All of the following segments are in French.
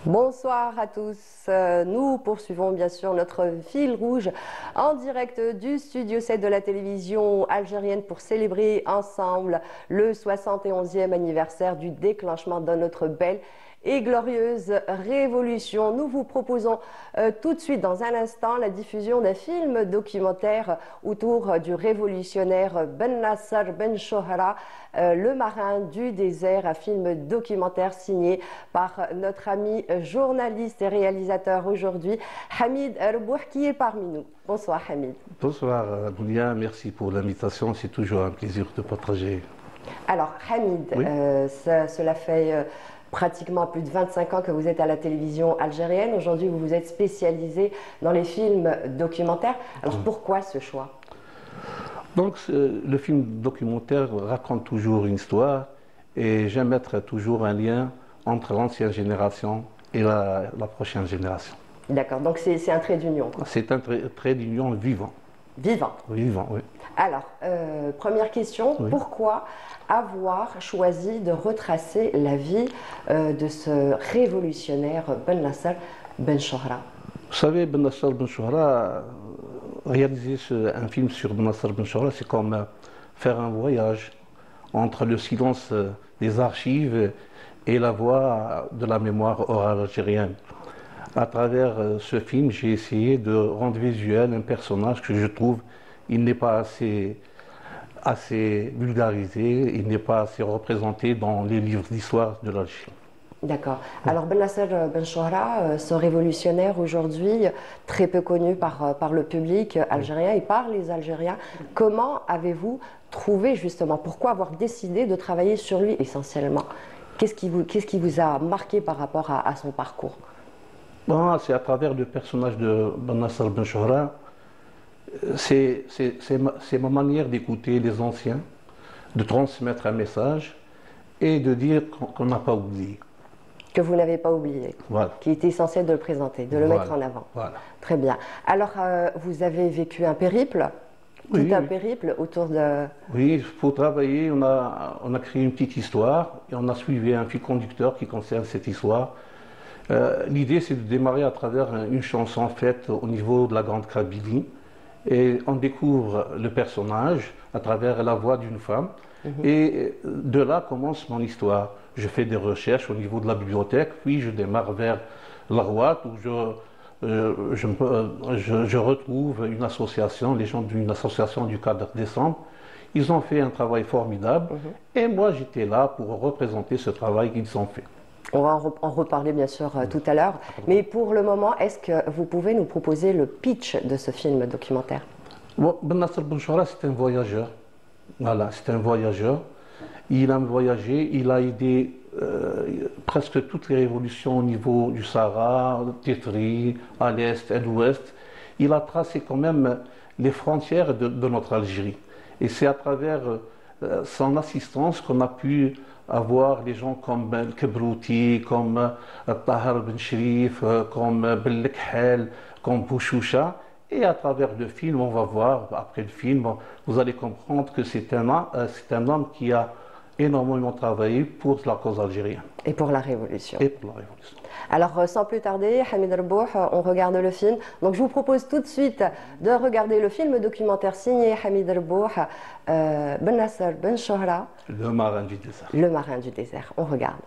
Bonsoir à tous. Nous poursuivons bien sûr notre fil rouge en direct du studio 7 de la télévision algérienne pour célébrer ensemble le 71e anniversaire du déclenchement de notre belle et glorieuse révolution. Nous vous proposons tout de suite, dans un instant, la diffusion d'un film documentaire autour du révolutionnaire Ben Nasser Ben Chohra, le marin du désert, un film documentaire signé par notre ami journaliste et réalisateur aujourd'hui, Hamid Rbouh, qui est parmi nous. Bonsoir Hamid. Bonsoir Boulia, merci pour l'invitation, c'est toujours un plaisir de partager. Alors Hamid, Oui. cela fait pratiquement plus de 25 ans que vous êtes à la télévision algérienne. Aujourd'hui, vous vous êtes spécialisé dans les films documentaires. Alors pourquoi ce choix? Donc le film documentaire raconte toujours une histoire et j'aime mettre toujours un lien entre l'ancienne génération et la prochaine génération. D'accord, donc c'est un trait d'union. C'est un trait d'union vivant. Vivant. Vivant, oui. Alors, première question, Oui. pourquoi avoir choisi de retracer la vie de ce révolutionnaire Ben Nasser Ben Chohra? Vous savez, Ben Nasser Ben Chohra, réaliser un film sur Ben Nasser Ben Chohra, c'est comme faire un voyage entre le silence des archives et la voix de la mémoire orale algérienne. À travers ce film, j'ai essayé de rendre visuel un personnage que je trouve il n'est pas assez vulgarisé, il n'est pas assez représenté dans les livres d'histoire de l'Algérie. D'accord. Alors Ben Nasser Ben Chohra, ce révolutionnaire aujourd'hui très peu connu par le public algérien et par les Algériens, comment avez-vous trouvé justement, pourquoi avoir décidé de travailler sur lui essentiellement? Qu'est-ce qui vous a marqué par rapport à son parcours? Bon, c'est à travers le personnage de Ben Nasser Ben Chohra, c'est ma manière d'écouter les anciens, de transmettre un message et de dire qu'on n'a pas oublié. Que vous n'avez pas oublié, Voilà. qui est essentiel de le présenter, de le mettre en avant. Voilà. Très bien. Alors, vous avez vécu un périple, Oui, tout un oui. périple autour de... Oui, pour travailler, on a créé une petite histoire et on a suivi un fil conducteur qui concerne cette histoire. L'idée, c'est de démarrer à travers une chanson faite au niveau de la Grande Kabylie. Et on découvre le personnage à travers la voix d'une femme. Et de là commence mon histoire. Je fais des recherches au niveau de la bibliothèque, puis je démarre vers la Rouat où je retrouve une association, les gens d'une association du 4 décembre. Ils ont fait un travail formidable et moi j'étais là pour représenter ce travail qu'ils ont fait. On va en reparler bien sûr tout à l'heure. Mais pour le moment, est-ce que vous pouvez nous proposer le pitch de ce film documentaire? Bon, Ben Nasser Ben Chohra, c'est un voyageur. Voilà, c'est un voyageur. Il aime voyager, il a aidé presque toutes les révolutions au niveau du Sahara, Tétri, à l'est, à l'ouest. Il a tracé quand même les frontières de notre Algérie. Et c'est à travers son assistance qu'on a pu avoir des gens comme El Kebrouti, comme Tahar Ben Sherif, comme Ben Lekhel, comme Bouchoucha. Et à travers le film, on va voir, après le film, vous allez comprendre que c'est un homme qui a énormément travaillé pour la cause algérienne. Et pour la révolution. Et pour la révolution. Alors, sans plus tarder, Hamid Rbouh, on regarde le film. Donc, je vous propose tout de suite de regarder le film documentaire signé Hamid Rbouh, Ben Nasser Ben Chohra, Le marin du désert. le marin du désert. On regarde.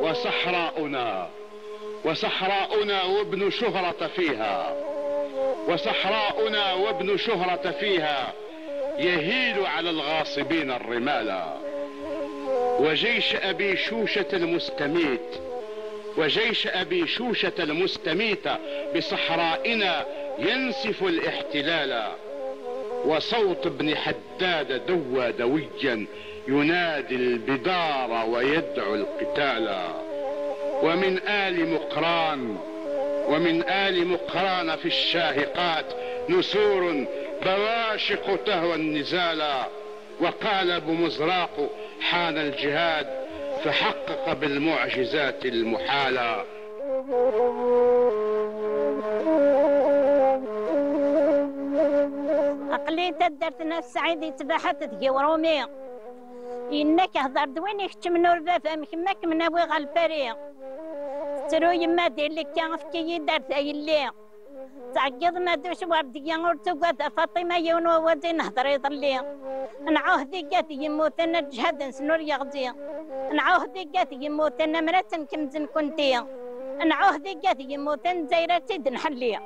وصحراؤنا وصحراؤنا وابن شهرة فيها، وصحراؤنا وابن شهرة فيها يهيل على الغاصبين الرمالا. وجيش أبي شوشة المستميت، وجيش أبي شوشة المستميت بصحرائنا ينسف الاحتلالا. وصوت ابن حداد دوى دويا ينادي البدار ويدعو القتالا. ومن آل مقران في الشاهقات نسور بواشق تهوى النزالا. وقال ابو مزراق حان الجهاد فحقق بالمعجزات المحالة. أقليت درت نفس سعيد يتباحت تجورومي إنك هضر دوينك تمنور بفهمك ماك من أبوي غالباري ترو يما دير لك كان في كي درت أيلي تعقد ما دوش وردي ورتقات فاطمة يونو ودي نهضر يضلي نعوه ديقات يموت أنا جهد سنور يغدي نعوه ديقات يموت أنا مرات كمزن كنتي نعوه ديقات يموت أنا زيرتي دنحلي.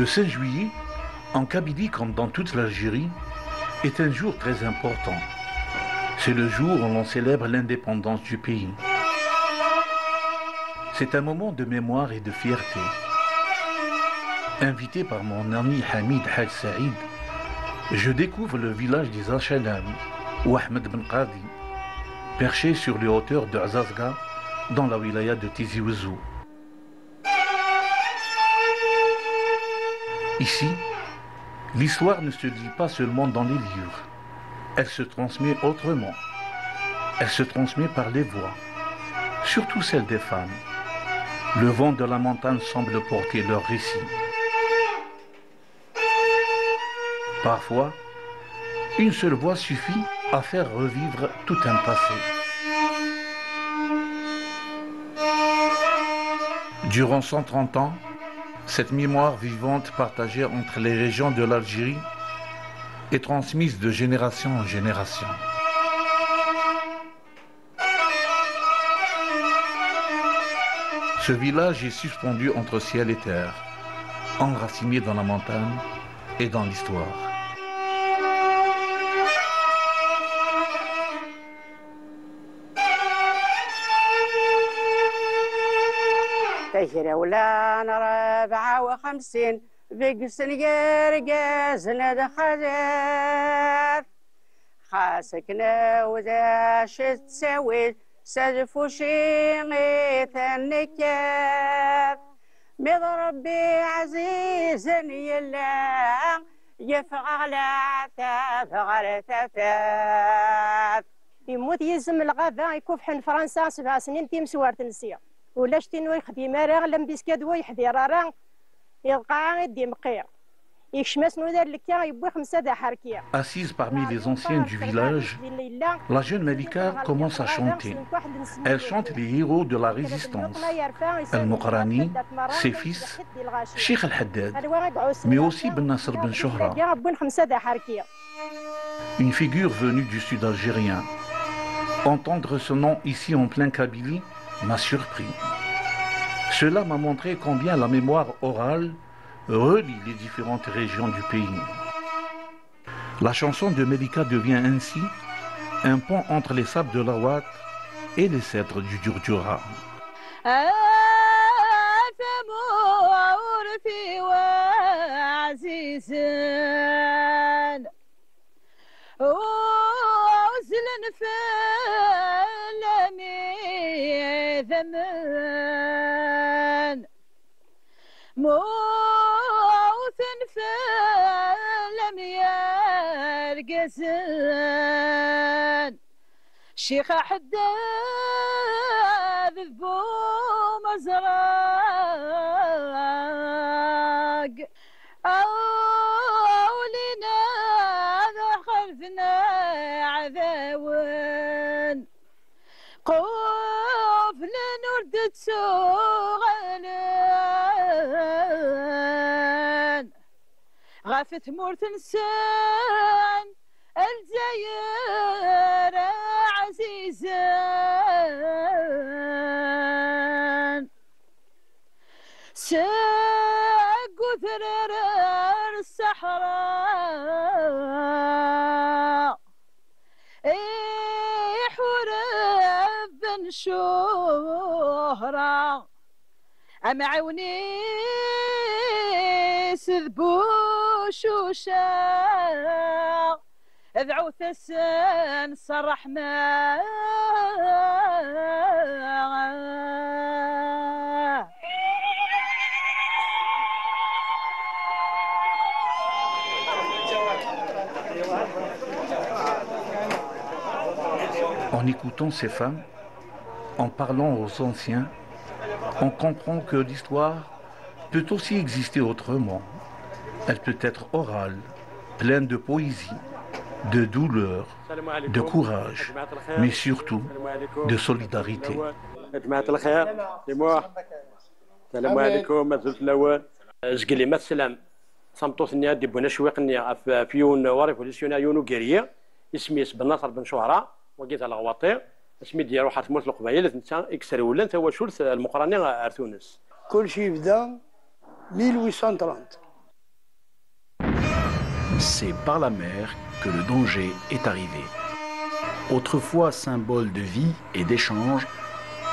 Le 16 juillet, en Kabylie comme dans toute l'Algérie, est un jour très important. C'est le jour où l'on célèbre l'indépendance du pays. C'est un moment de mémoire et de fierté. Invité par mon ami Hamid Haj Saïd, je découvre le village des Al-Shalam, ou Ahmed Ben Qadi, perché sur les hauteurs de Azazga, dans la wilaya de Tizi Ouzou. Ici, l'histoire ne se lit pas seulement dans les livres, elle se transmet autrement. Elle se transmet par les voix, surtout celles des femmes. Le vent de la montagne semble porter leur récit. Parfois, une seule voix suffit à faire revivre tout un passé. Durant 130 ans, cette mémoire vivante partagée entre les régions de l'Algérie est transmise de génération en génération. Ce village est suspendu entre ciel et terre, enraciné dans la montagne et dans l'histoire. تجري ولان 54 بقسن قرقاز ندخلت خاسكنا وذا شت تسوي سجف شيغي النكات مضربي عزيزا يلا يفعل على تفات يموت يزم الغابة يكوف حن فرنسا 7 سنين تيم سوار تنسيا ولا شتي وي خدي مارا لم بيسكاد وي حدي رارا يلقى يدي مقير يكشمس نودر لكيا يبوي 5 دا حركيه. Assise parmi les anciens du village, la jeune Malika commence à chanter. Elle chante les héros de la résistance, Al-Muqrani, ses fils, Cheikh Al-Haddad, mais aussi Ben Nasser Ben Chouhra. Une figure venue du sud algérien. Entendre ce nom ici en plein Kabylie m'a surpris. Cela m'a montré combien la mémoire orale relie les différentes régions du pays. La chanson de Melika devient ainsi un pont entre les sables de l'Awad et les cèdres du Djurdjura. موثن فلم يزن شيخ حداد ذبو مزرق أولينا ذا خلفنا عذاون قفل نردت سوغلان غافت مورت نسان الجزائر عزيزان ساق ثرر الصحراء يحورب بن شهرة أمعوني سذبو شوشا ادعو ثسن صرح ما En écoutant ces femmes, en parlant aux anciens, on comprend que l'histoire peut aussi exister autrement. Elle peut être orale, pleine de poésie, de douleur, de courage, mais surtout de solidarité. السلام عليكم مازلت الاول زقلي ما السلام صمتوثني دي بنا شويقني فيون وريفوليسيونيون غيريه اسمي بن نصر بن شهره وقيت على غواطي اسمي ديالو حرت موت القبائل نتا اكسر ولا نتا هو شولت المقراني ار تونس كل شيء بدا 1830. C'est par la mer que le danger est arrivé. Autrefois symbole de vie et d'échange,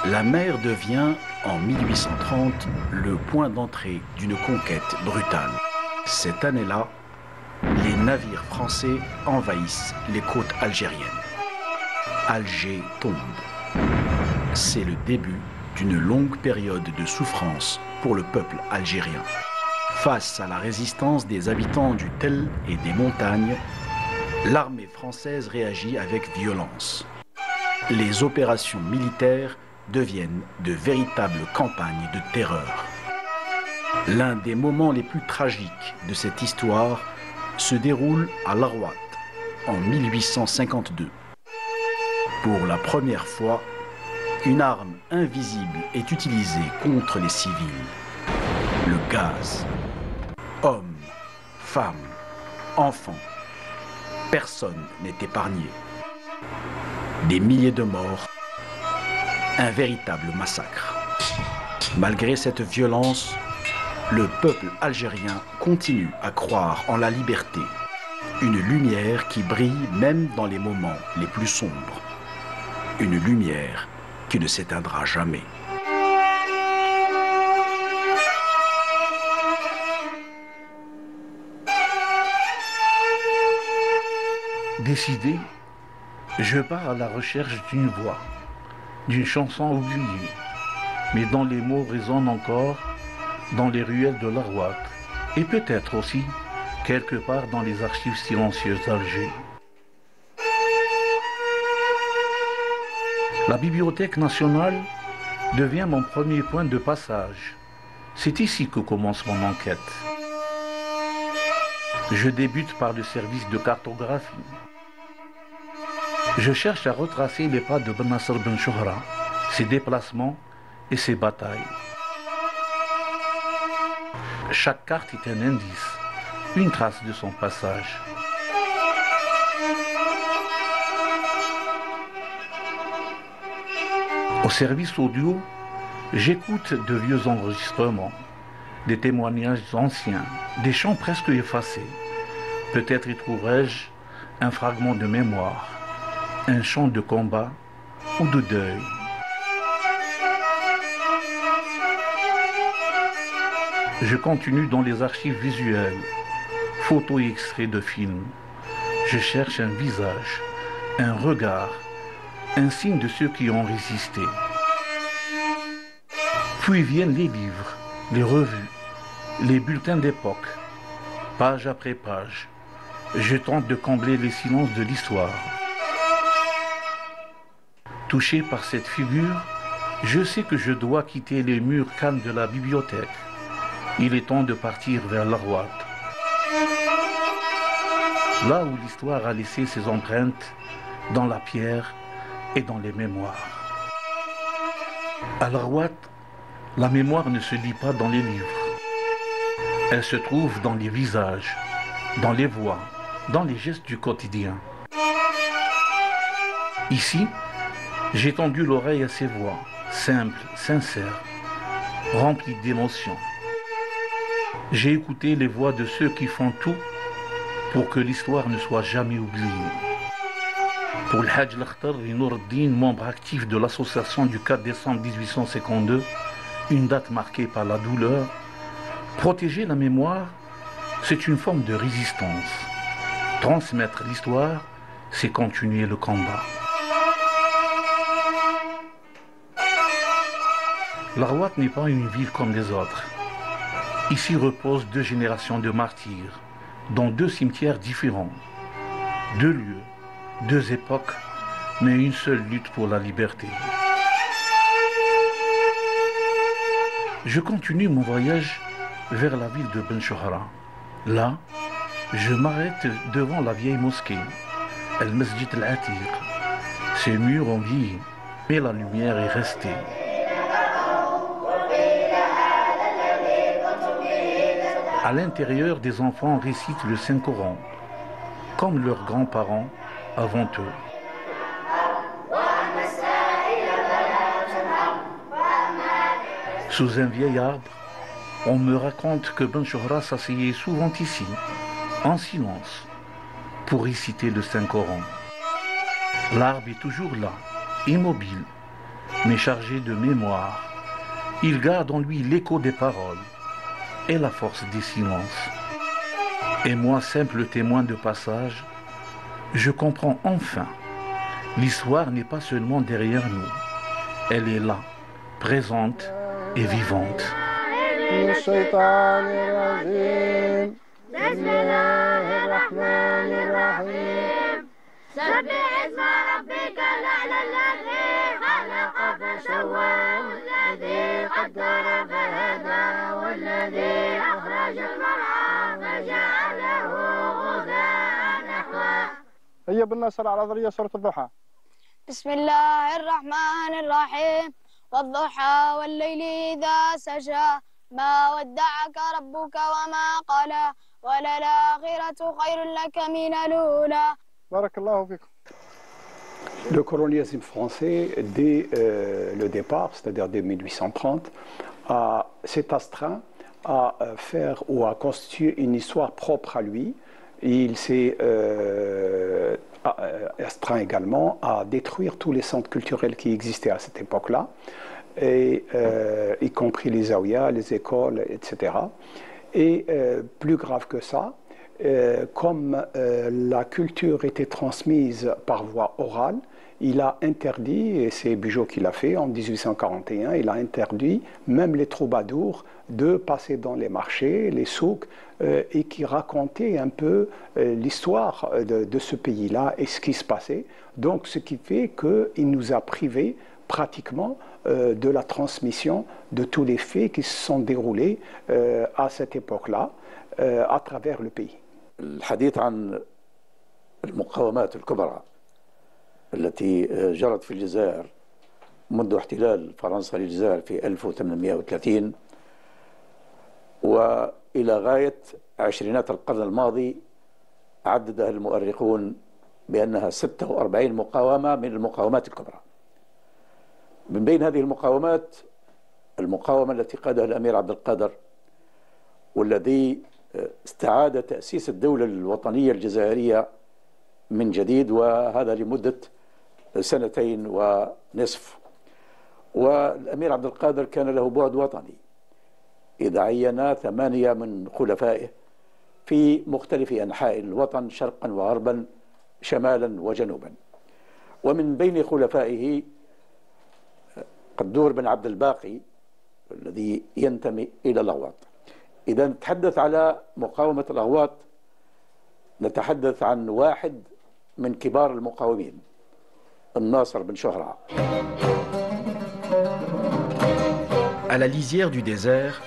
la mer devient, en 1830, le point d'entrée d'une conquête brutale. Cette année-là, les navires français envahissent les côtes algériennes. Alger tombe. C'est le début d'une longue période de souffrance pour le peuple algérien. Face à la résistance des habitants du Tel et des montagnes, l'armée française réagit avec violence. Les opérations militaires deviennent de véritables campagnes de terreur. L'un des moments les plus tragiques de cette histoire se déroule à Larouat en 1852. Pour la première fois, une arme invisible est utilisée contre les civils. Le gaz. Hommes, femmes, enfants, personne n'est épargné. Des milliers de morts, un véritable massacre. Malgré cette violence, le peuple algérien continue à croire en la liberté, une lumière qui brille même dans les moments les plus sombres, une lumière qui ne s'éteindra jamais. Décidé, je pars à la recherche d'une voix, d'une chanson oubliée, mais dont les mots résonnent encore dans les ruelles de Larouat et peut-être aussi quelque part dans les archives silencieuses d'Alger. La Bibliothèque nationale devient mon premier point de passage. C'est ici que commence mon enquête. Je débute par le service de cartographie. Je cherche à retracer les pas de Ben Nasser Ben Chouhra, ses déplacements et ses batailles. Chaque carte est un indice, une trace de son passage. Au service audio, j'écoute de vieux enregistrements, des témoignages anciens, des chants presque effacés. Peut-être y trouverai-je un fragment de mémoire, un chant de combat ou de deuil. Je continue dans les archives visuelles, photos et extraits de films. Je cherche un visage, un regard, un signe de ceux qui ont résisté. Puis viennent les livres, les revues, les bulletins d'époque, page après page, je tente de combler les silences de l'histoire. Touché par cette figure, je sais que je dois quitter les murs calmes de la bibliothèque. Il est temps de partir vers l'Arwat. Là où l'histoire a laissé ses empreintes, dans la pierre et dans les mémoires. À l'Arwat, la mémoire ne se lit pas dans les livres. Elle se trouve dans les visages, dans les voix, dans les gestes du quotidien. Ici, j'ai tendu l'oreille à ces voix, simples, sincères, remplies d'émotions. J'ai écouté les voix de ceux qui font tout pour que l'histoire ne soit jamais oubliée. Pour le Hajj Lakhtar Noureddin, membre actif de l'association du 4 décembre 1852, une date marquée par la douleur, protéger la mémoire, c'est une forme de résistance. Transmettre l'histoire, c'est continuer le combat. L'Arwat n'est pas une ville comme les autres. Ici reposent 2 générations de martyrs, dans 2 cimetières différents. 2 lieux, 2 époques, mais une seule lutte pour la liberté. Je continue mon voyage vers la ville de Ben Chouhra. Là, je m'arrête devant la vieille mosquée, El Masjid Al-Atiq. Ses murs ont vieilli, mais la lumière est restée. À l'intérieur, des enfants récitent le Saint-Coran, comme leurs grands-parents avant eux. Sous un vieil arbre, on me raconte que Ben Chouhra s'asseyait souvent ici, en silence, pour réciter le Saint-Coran. L'arbre est toujours là, immobile, mais chargé de mémoire. Il garde en lui l'écho des paroles et la force des silences. Et moi, simple témoin de passage, je comprends enfin, l'histoire n'est pas seulement derrière nous, elle est là, présente et vivante. هيا بالنصر على ذرية سورة الضحى. بسم الله الرحمن الرحيم والضحى والليل إذا سجى ما ودعك ربك وما قلى وللآخرة خير لك من الأولى. بارك الله فيكم. Le colonialisme français, dès le départ, c'est-à-dire dès 1830, s'est astreint à faire ou à constituer une histoire propre à lui. Il s'est astreint également à détruire tous les centres culturels qui existaient à cette époque-là, y compris les zaouïas, les écoles, etc. Et plus grave que ça, comme la culture était transmise par voie orale, il a interdit, et c'est Bugeaud qui l'a fait en 1841, il a interdit même les troubadours de passer dans les marchés, les souks, et qui racontaient un peu l'histoire de ce pays-là et ce qui se passait. Donc ce qui fait qu'il nous a privés pratiquement de la transmission de tous les faits qui se sont déroulés à cette époque-là à travers le pays. الحديث عن المقاومات الكبرى التي جرت في الجزائر منذ احتلال فرنسا للجزائر في 1830 وإلى غاية عشرينات القرن الماضي عددها المؤرخون بأنها 46 مقاومة من المقاومات الكبرى. من بين هذه المقاومات المقاومة التي قادها الأمير عبد القادر والذي استعاد تأسيس الدولة الوطنية الجزائرية من جديد، وهذا لمدة 2 ونصف. والأمير عبد القادر كان له بعد وطني إذا عين 8 من خلفائه في مختلف أنحاء الوطن شرقا وغربا شمالا وجنوبا. ومن بين خلفائه قدور بن عبد الباقي الذي ينتمي إلى الأغواط. إذا نتحدث على مقاومة الأغواط نتحدث عن واحد من كبار المقاومين، الناصر بن شهرة. À la lisière du désert,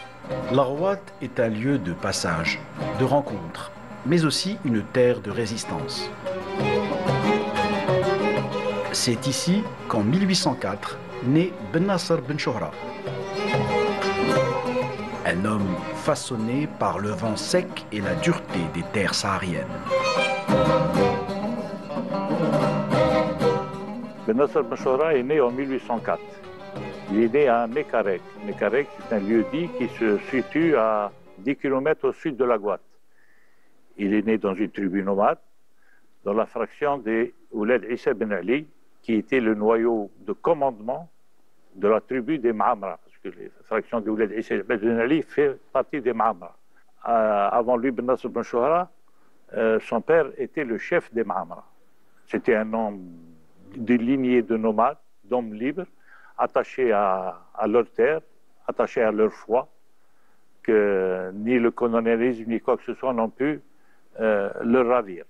l'Arwat est un lieu de passage, de rencontre, mais aussi une terre de résistance. C'est ici qu'en 1804 naît Ben Nasser Ben Chouhra, un homme façonné par le vent sec et la dureté des terres sahariennes. Ben Nasser Ben Chouhra est né en 1804. Il est né à Mekarek. Mekarek, c'est un lieu-dit qui se situe à 10 km au sud de la Gouate. Il est né dans une tribu nomade, dans la fraction des Ouled Issa Ben Ali, qui était le noyau de commandement de la tribu des Ma'amra, parce que la fraction des Ouled Issa Ben Ali fait partie des Ma'amra. Avant lui, Ben Nasser Ben Chouhra, son père était le chef des Ma'amra. C'était un homme de lignée de nomades, d'hommes libres, attachés à leur terre, attachés à leur foi, que ni le colonialisme ni quoi que ce soit n'ont pu leur ravir.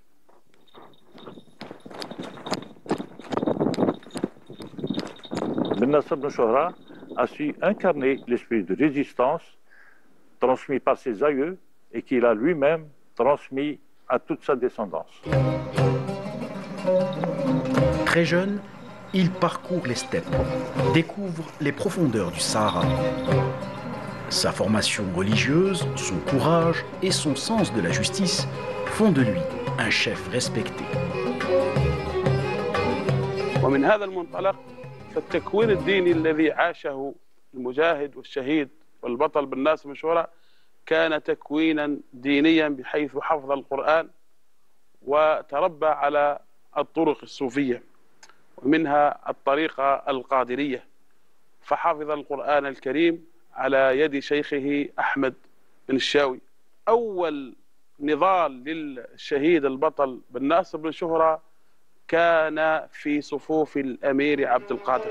Ben Nasser Ben Chouhra a su incarner l'esprit de résistance transmis par ses aïeux et qu'il a lui-même transmis à toute sa descendance. Très jeune, il parcourt les steppes, découvre les profondeurs du Sahara. Sa formation religieuse, son courage et son sens de la justice font de lui un chef respecté. ومن هذا المنطلق فالتكوين الديني الذي عاشه المجاهد والشهيد والبطل بن ناصر بن شهرة كان تكوينا دينيا بحيث حفظ القرآن وتربى على الطرق الصوفية ومنها الطريقة القادرية، فحفظ القرآن الكريم على يد شيخه أحمد بن الشاوي. أول نضال للشهيد البطل بن ناصر بن شهرة كان في صفوف الأمير عبد القادر.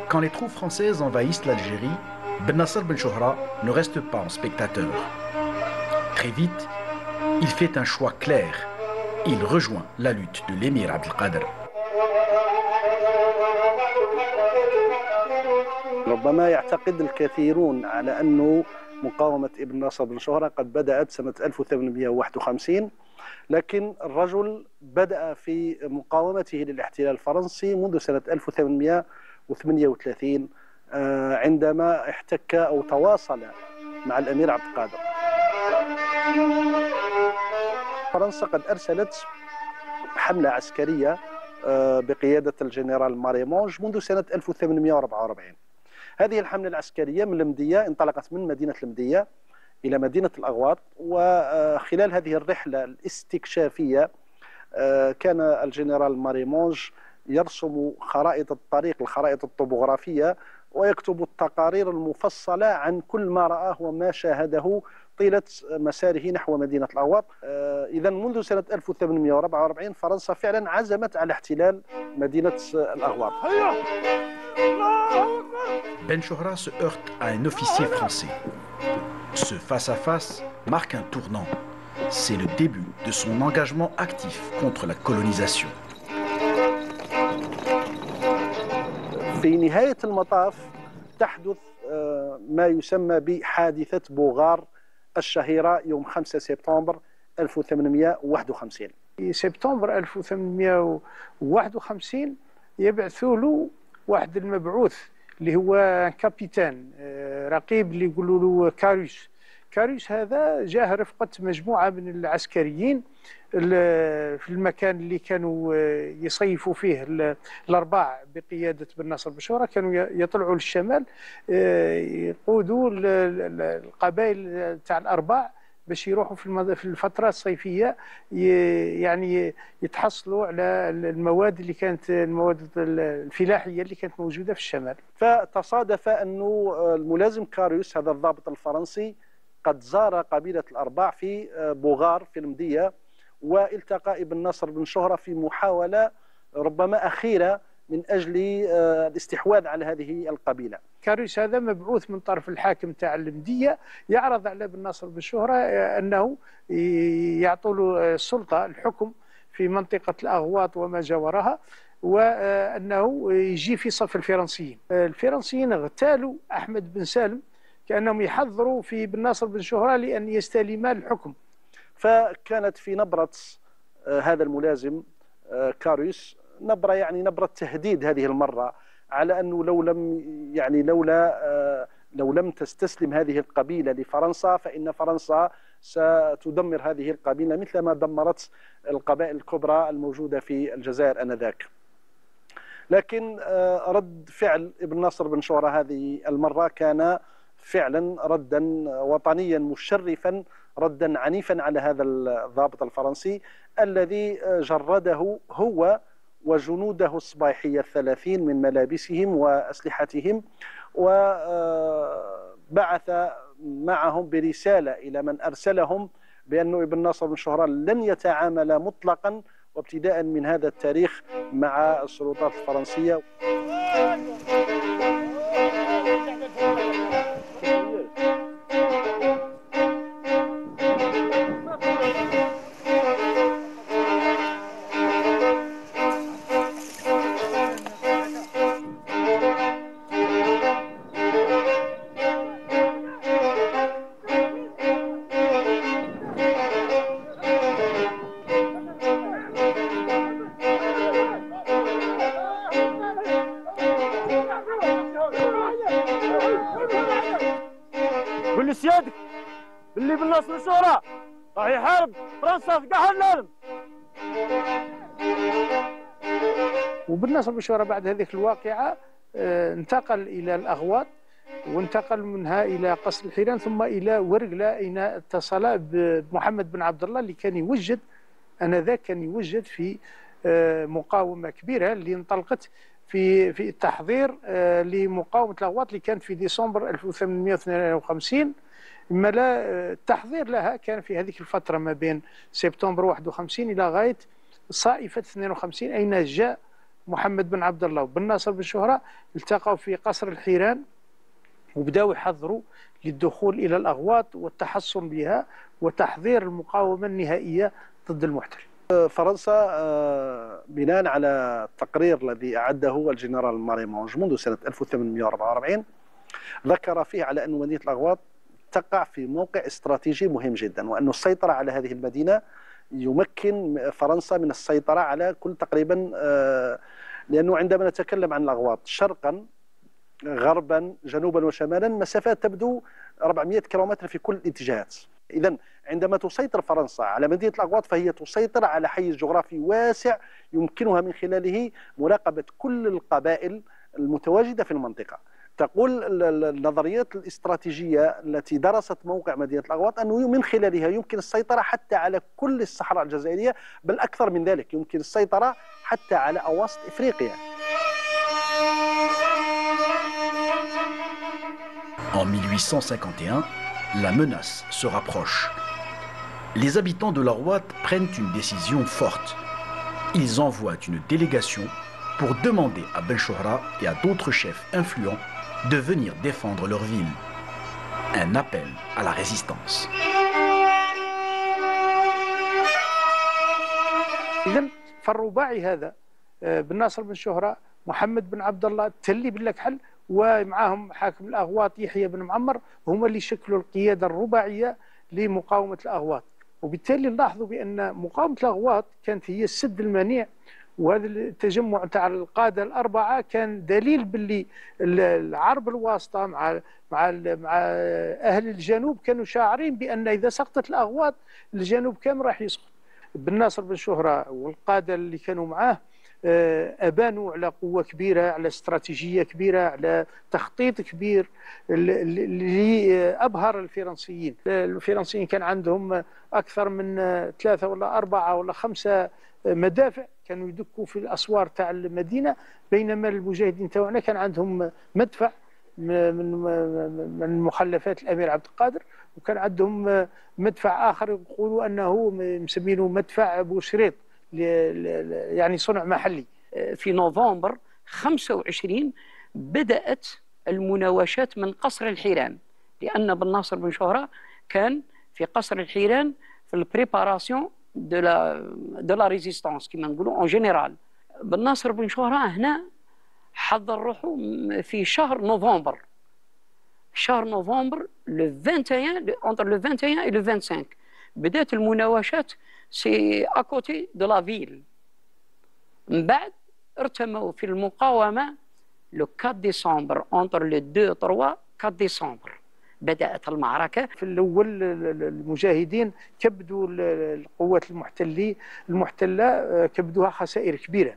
Quand les troupes françaises envahissent l'Algérie, Ben Nasser Ben Chouhra ne reste pas en spectateur. Très vite, il fait un choix clair. Il rejoint la lutte de l'émir Abdelkader. ربما يعتقد الكثيرون على أنه مقاومة ابن ناصر بن شهرة قد بدأت سنة 1851، لكن الرجل بدأ في مقاومته للاحتلال الفرنسي منذ سنة 1838 عندما احتك أو تواصل مع الأمير عبد القادر. فرنسا قد أرسلت حملة عسكرية بقيادة الجنرال ماريمونج منذ سنة 1844. هذه الحملة العسكرية من المدية انطلقت من مدينة المدية إلى مدينة الأغواط، وخلال هذه الرحلة الاستكشافية كان الجنرال ماريمونج يرسم خرائط الطريق، الخرائط الطبوغرافية، ويكتب التقارير المفصلة عن كل ما رآه وما شاهده طيلة مساره نحو مدينة الأغواط. إذا منذ سنة 1844 فرنسا فعلا عزمت على احتلال مدينة الأغواط. Ben Chouhra se heurte à un officier français. Ce face-à-face marque un tournant. C'est le début de son engagement actif contre la colonisation. في نهاية المطاف تحدث ما يسمى بحادثة بوغار الشهيرة يوم 5 سبتمبر 1851. في سبتمبر 1851 يبعثوا له واحد المبعوث اللي هو كابيتان رقيب اللي يقولوا له كاروس. كاروس هذا جاه رفقة مجموعة من العسكريين في المكان اللي كانوا يصيفوا فيه الأرباع بقيادة بن ناصر بن شهرة. كانوا يطلعوا للشمال يقودوا القبائل تاع الأرباع باش يروحوا في الفترة الصيفية يعني يتحصلوا على المواد اللي كانت المواد الفلاحية اللي كانت موجودة في الشمال. فتصادف أنه الملازم كاروس هذا الضابط الفرنسي قد زار قبيلة الأرباع في بوغار في المدية، والتقى ابن ناصر بن شهرة في محاولة ربما أخيرة من أجل الاستحواذ على هذه القبيلة. كاروس هذا مبعوث من طرف الحاكم تاع المدية، يعرض على بن ناصر بن شهرة أنه يعطوا له السلطة الحكم في منطقة الأغواط وما جاورها، وأنه يجي في صف الفرنسيين. الفرنسيين اغتالوا أحمد بن سالم كأنهم يحضروا في بن ناصر بن شهرة لأن يستلم الحكم. فكانت في نبرة هذا الملازم كاروس نبرة، يعني نبرة تهديد هذه المرة، على أنه لو لم تستسلم هذه القبيلة لفرنسا فإن فرنسا ستدمر هذه القبيلة مثل ما دمرت القبائل الكبرى الموجودة في الجزائر آنذاك. لكن رد فعل ابن ناصر بن شهرة هذه المرة كان فعلا ردا وطنيا مشرفا، ردا عنيفا على هذا الضابط الفرنسي الذي جرده هو وجنوده الصباحية 30 من ملابسهم وأسلحتهم، وبعث معهم برسالة إلى من أرسلهم بأن ابن ناصر بن شهرة لن يتعامل مطلقا وابتداء من هذا التاريخ مع السلطات الفرنسية. قول لي سيادك باللي بن ناصر بن شهرة راح يحارب فرنسا في كاع العالم. وبن ناصر بن شهرة بعد هذه الواقعة انتقل إلى الأغواط، وانتقل منها إلى قصر الحيران ثم إلى ورقلة، أين اتصل بمحمد بن عبد الله اللي كان يوجد آنذاك، كان يوجد في مقاومة كبيرة اللي انطلقت في التحضير لمقاومة الأغواط اللي كانت في ديسمبر 1852. إما لا التحضير لها كان في هذه الفترة ما بين سبتمبر 51 إلى غاية صائفة 52، أين جاء محمد بن عبد الله وبن ناصر بن شهرة، التقوا في قصر الحيران وبداوا يحضروا للدخول إلى الأغواط والتحصن بها وتحضير المقاومة النهائية ضد المحتل. فرنسا بناء على التقرير الذي أعده الجنرال ماريمونج منذ سنة 1844 ذكر فيه على أن مدينة الأغواط تقع في موقع استراتيجي مهم جدا، وأن السيطرة على هذه المدينة يمكن فرنسا من السيطرة على كل تقريبا، لأنه عندما نتكلم عن الأغواط شرقا غربا جنوبا وشمالا مسافات تبدو 400 كيلومتر في كل الاتجاهات. إذن عندما تسيطر فرنسا على مدينة الأغواط فهي تسيطر على حيز جغرافي واسع يمكنها من خلاله مراقبة كل القبائل المتواجدة في المنطقة. تقول النظريات الاستراتيجية التي درست موقع مدينة الأغواط أنه من خلالها يمكن السيطرة حتى على كل الصحراء الجزائرية، بل أكثر من ذلك يمكن السيطرة حتى على أواسط إفريقيا. En 1851, la menace se rapproche. Les habitants de l'Agwatt prennent une décision forte. Ils envoient une délégation pour demander à Ben Chouhra et à d'autres chefs influents de venir défendre leur ville. Un appel à la résistance. إذن فالرباعي هذا بن ناصر بن شهرة، محمد بن عبد الله، تلي بن لكحل، ومعهم حاكم الأغواط يحيى بن معمر، هم اللي شكلوا القيادة الرباعية لمقاومة الأغواط. وبالتالي نلاحظوا بأن مقاومة الأغواط كانت هي السد المنيع، وهذا التجمع تاع القادة الأربعة كان دليل باللي العرب الواسطة مع أهل الجنوب كانوا شاعرين بأن إذا سقطت الأغواط الجنوب كامل راح يسقط. بن ناصر بن شهرة والقادة اللي كانوا معاه أبانوا على قوة كبيرة، على استراتيجية كبيرة، على تخطيط كبير اللي أبهر الفرنسيين. الفرنسيين كان عندهم أكثر من 3 ولا 4 ولا 5 مدافع كانوا يدكوا في الأسوار تاع المدينة، بينما المجاهدين تاعنا كان عندهم مدفع من مخلفات الأمير عبد القادر، وكان عندهم مدفع آخر يقولوا أنه مسمينه مدفع بوشريط، يعني صنع محلي. في نوفمبر 25 بدأت المناوشات من قصر الحيران، لأن بن ناصر بن شهرة كان في قصر الحيران في البريباراسيون دو لا ريزيستانس كما نقولوا اون جينيرال. بن ناصر بن شهرة هنا حضر روحه في شهر نوفمبر، شهر نوفمبر لو 21 entre le 21 et le 25 بدات المناوشات سي اكوتي دو لا فيل. من بعد ارتموا في المقاومه لو 4 ديسمبر entre le 2 3 4 ديسمبر بدات المعركه. في الاول المجاهدين كبدوا القوات المحتله كبدوها خسائر كبيره.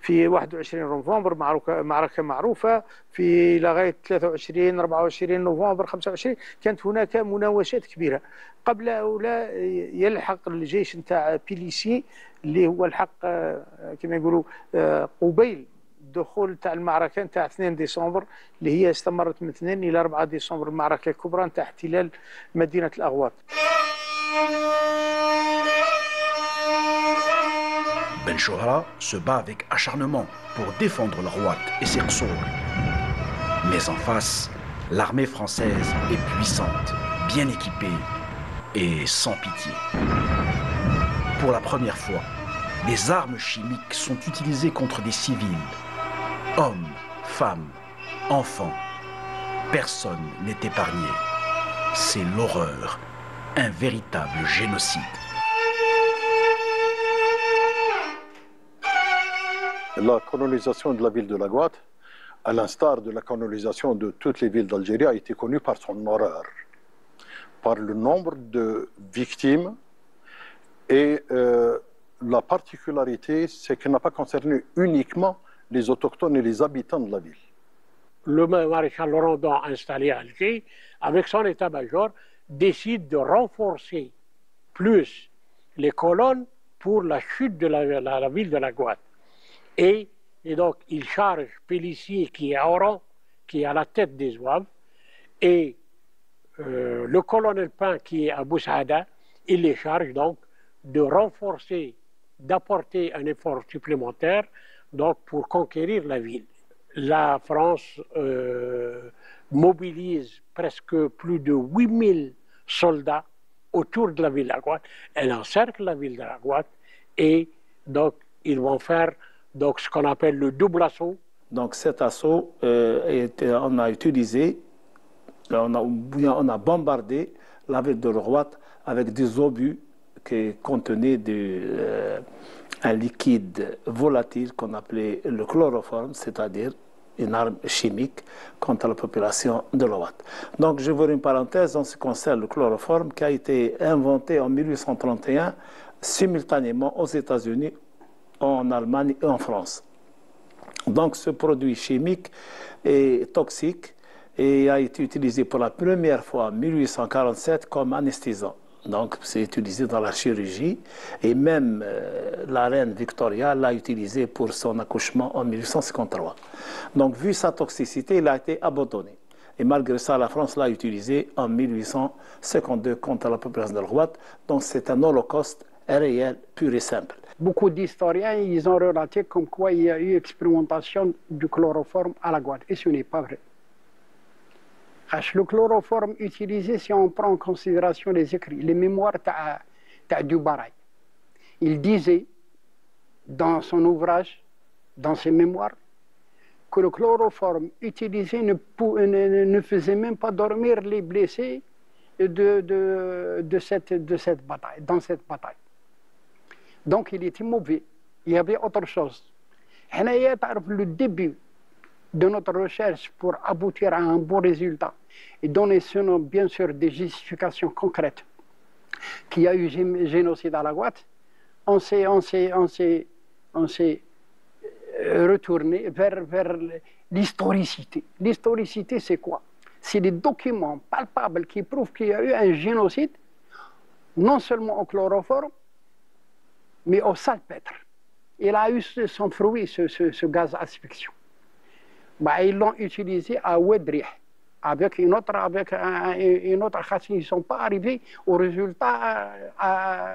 في 21 نوفمبر معركة معروفة، في لغاية 23 24 نوفمبر 25 كانت هناك مناوشات كبيرة. قبل أولا يلحق الجيش نتاع بيليسي اللي هو الحق كما يقولوا قبيل الدخول تاع المعركة نتاع 2 ديسمبر اللي هي استمرت من 2 إلى 4 ديسمبر، المعركة الكبرى نتاع احتلال مدينة الأغواط. Ben Chohra se bat avec acharnement pour défendre le roi et ses Rsoul. Mais en face, l'armée française est puissante, bien équipée et sans pitié. Pour la première fois, des armes chimiques sont utilisées contre des civils. Hommes, femmes, enfants. Personne n'est épargné. C'est l'horreur, un véritable génocide. La colonisation de la ville de la Gouat, à l'instar de la colonisation de toutes les villes d'Algérie, a été connue par son horreur, par le nombre de victimes et la particularité, c'est qu'elle n'a pas concerné uniquement les autochtones et les habitants de la ville. Le maréchal Rondon installé à Alger, avec son état-major, décide de renforcer plus les colonnes pour la chute de la ville de la Gouat. Et donc, il charge Pélissier, qui est à Oran, qui est à la tête des Zouaves, et le colonel Pain, qui est à Boussaada, il les charge donc de renforcer, d'apporter un effort supplémentaire donc, pour conquérir la ville. La France mobilise presque plus de 8000 soldats autour de la ville de la Gouat. Elle encercle la ville de la Gouat et donc ils vont faire donc ce qu'on appelle le double assaut. Donc cet assaut, on a utilisé, on a bombardé la ville de Rouat avec des obus qui contenaient un liquide volatile qu'on appelait le chloroforme, c'est-à-dire une arme chimique contre la population de Rouat. Donc je vais ouvrir une parenthèse en ce qui concerne le chloroforme qui a été inventé en 1831 simultanément aux États-Unis, en Allemagne et en France. Donc ce produit chimique est toxique et a été utilisé pour la première fois en 1847 comme anesthésant. Donc c'est utilisé dans la chirurgie et même la reine Victoria l'a utilisé pour son accouchement en 1853. Donc vu sa toxicité, il a été abandonné. Et malgré ça, la France l'a utilisé en 1852 contre la population de Rouat. Donc c'est un holocauste réel, pur et simple. Beaucoup d'historiens, ils ont relaté comme quoi il y a eu expérimentation du chloroforme à la Gouat. Et ce n'est pas vrai. Le chloroforme utilisé, si on prend en considération les écrits, les mémoires du Baraï, il disait dans son ouvrage, dans ses mémoires, que le chloroforme utilisé ne faisait même pas dormir les blessés de cette bataille, dans cette bataille. Donc il était mauvais. Il y avait autre chose. Le début de notre recherche pour aboutir à un bon résultat et donner bien sûr des justifications concrètes qu'il y a eu génocide à la Gouat, on s'est retourné vers l'historicité. L'historicité, c'est quoi? C'est des documents palpables qui prouvent qu'il y a eu un génocide, non seulement au chloroforme, mais au salpêtre. Il a eu son fruit, ce gaz asphyxiant. Ils l'ont utilisé à Ouedrih, avec une autre chasse. Ils ne sont pas arrivés au résultat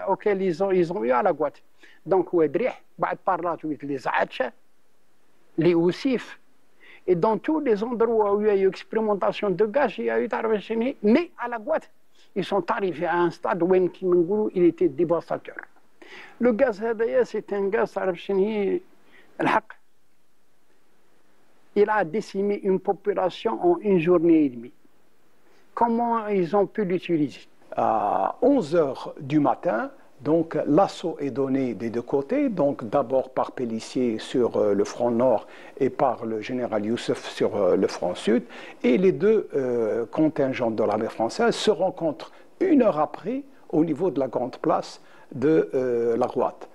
auquel ils ont eu à la Gouat. Donc Ouedrih, par la suite les Aatcha, les Houssifs, et dans tous les endroits où il y a eu expérimentation de gaz, il y a eu Tarabachini, mais à la Guadeloupe, ils sont arrivés à un stade où il était dévastateur. Le gaz Hadaya, c'est un gaz Tarabachini, il a décimé une population en une journée et demie. Comment ils ont pu l'utiliser? À 11 h du matin, donc l'assaut est donné des deux côtés, donc d'abord par Pélissier sur le front nord et par le général Youssef sur le front sud, et les deux contingents de l'armée française se rencontrent 1 heure après au niveau de la grande place de la Rouate.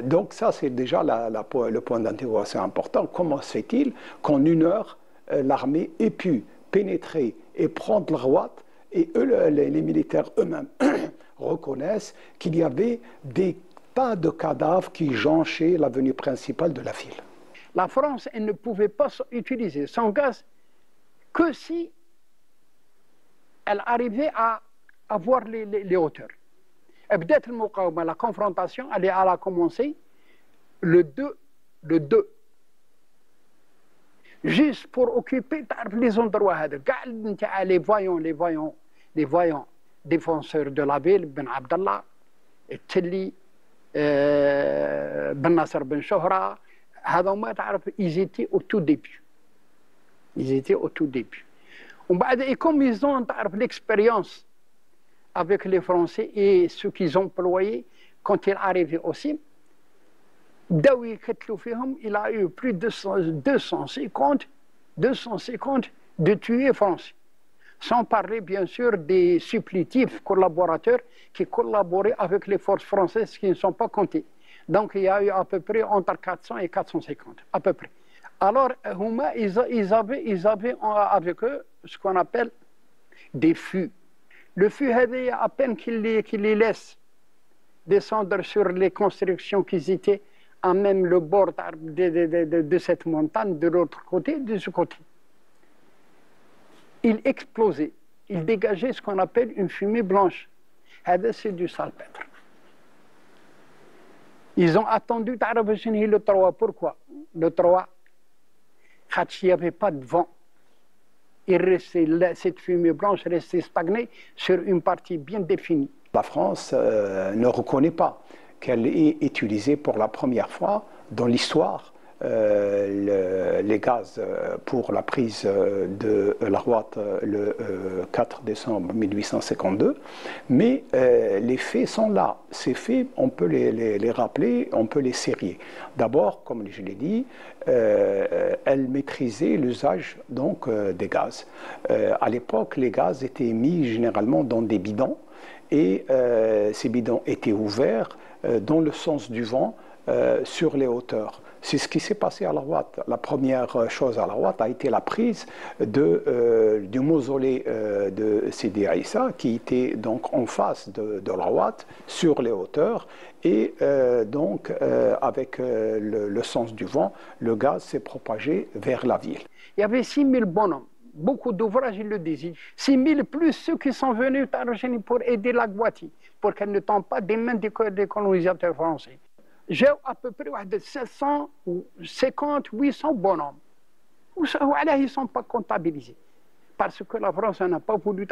Donc ça c'est déjà le point d'interrogation important. Comment se fait-il qu'en 1 heure l'armée ait pu pénétrer et prendre la Rouate, et eux, les militaires eux-mêmes reconnaissent qu'il y avait des tas de cadavres qui jonchaient l'avenue principale de la ville. La France, elle ne pouvait pas utiliser son gaz que si elle arrivait à avoir les hauteurs. Et peut-être la confrontation, elle a commencé le 2. Juste pour occuper les endroits. Les voyants défenseurs de la ville, Ben Abdallah, Telli, Ben Nasser Ben Chouhra, ils étaient au tout début. Et comme ils ont l'expérience avec les Français et ce qu'ils ont employé quand ils arrivaient aussi, il a eu plus de 250 de tués français. Sans parler bien sûr des supplétifs collaborateurs qui collaboraient avec les forces françaises qui ne sont pas comptés. Donc il y a eu à peu près entre 400 et 450, à peu près. Alors ils avaient avec eux ce qu'on appelle des fûts. Le fût, à peine qu'il les laisse descendre sur les constructions qui étaient à même le bord de cette montagne, de l'autre côté, de ce côté. Il explosait, il dégageait ce qu'on appelle une fumée blanche. C'est du salpêtre. Ils ont attendu le 3. Pourquoi? Le 3, il n'y avait pas de vent. Cette fumée blanche restait stagnée sur une partie bien définie. La France ne reconnaît pas qu'elle ait utilisé pour la première fois dans l'histoire les gaz pour la prise de la Rouate le 4 décembre 1852, mais les faits sont là. Ces faits, on peut les rappeler, on peut les sérier. D'abord, comme je l'ai dit, elle maîtrisait l'usage donc des gaz. À l'époque, les gaz étaient mis généralement dans des bidons, et ces bidons étaient ouverts dans le sens du vent sur les hauteurs. C'est ce qui s'est passé à la Rouate. La première chose à la Rouate a été la prise du mausolée de Sidi Aïssa, qui était donc en face de la Rouate, sur les hauteurs, et donc avec le sens du vent, le gaz s'est propagé vers la ville. Il y avait 6000 bonhommes. Beaucoup d'ouvrages, ils le disent. 6000 plus ceux qui sont venus pour aider la Guadeloupe, pour qu'elle ne tombe pas des mains des colonisateurs français. J'ai à peu près 750, 800 bonhommes. Ils ne sont pas comptabilisés. Parce que la France n'a pas voulu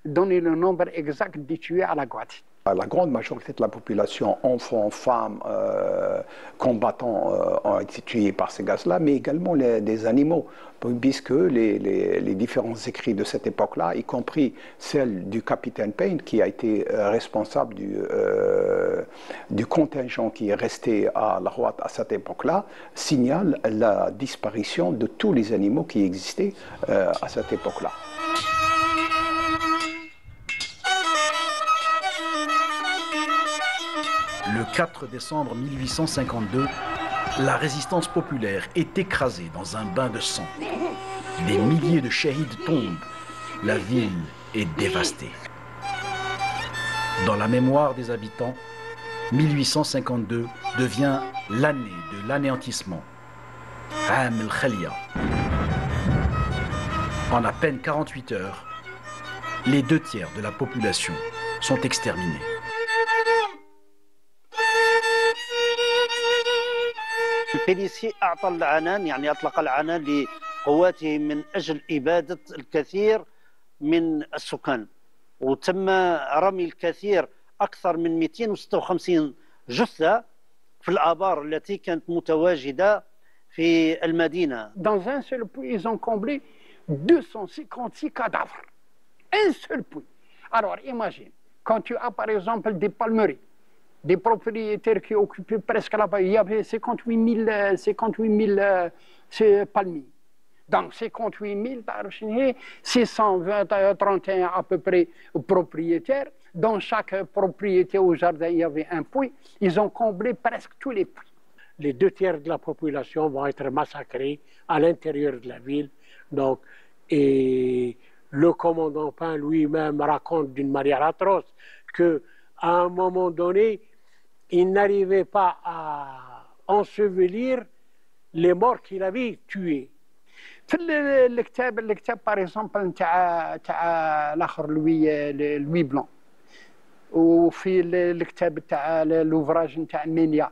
donner le nombre exact de tués à la Guadeloupe. La grande majorité de la population, enfants, femmes, combattants, ont été tués par ces gaz-là, mais également des animaux, puisque les différents écrits de cette époque-là, y compris celle du capitaine Payne, qui a été responsable du contingent qui est resté à la Rouate à cette époque-là, signalent la disparition de tous les animaux qui existaient à cette époque-là. Le 4 décembre 1852, la résistance populaire est écrasée dans un bain de sang. Des milliers de shahids tombent. La ville est dévastée. Dans la mémoire des habitants, 1852 devient l'année de l'anéantissement. Am el-Khalia. En à peine 48 heures, les 2/3 de la population sont exterminés. بيليسي أعطى العنان، يعني أطلق العنان لقواته من أجل إبادة الكثير من السكان، وتم رمي الكثير أكثر من 256 جثة في الآبار التي كانت متواجدة في المدينة. Dans un seul puits, ils ont comblé 256 cadavres. Un seul puits. Alors imagine, quand tu as par exemple des palmeries, des propriétaires qui occupaient presque là-bas, il y avait 58 000 palmiers. Donc 58 000, 631 à peu près propriétaires. Dans chaque propriété au jardin, il y avait un puits. Ils ont comblé presque tous les puits. Les 2/3 de la population vont être massacrés à l'intérieur de la ville. Donc, et le commandant Pain lui-même raconte d'une manière atroce qu'à un moment donné, il n'arrivait pas à ensevelir les morts qu'il avait tués. في الكتاب par exemple تاع الاخر لوي بلون، وفي الكتاب تاع لوفراج تاع مينيا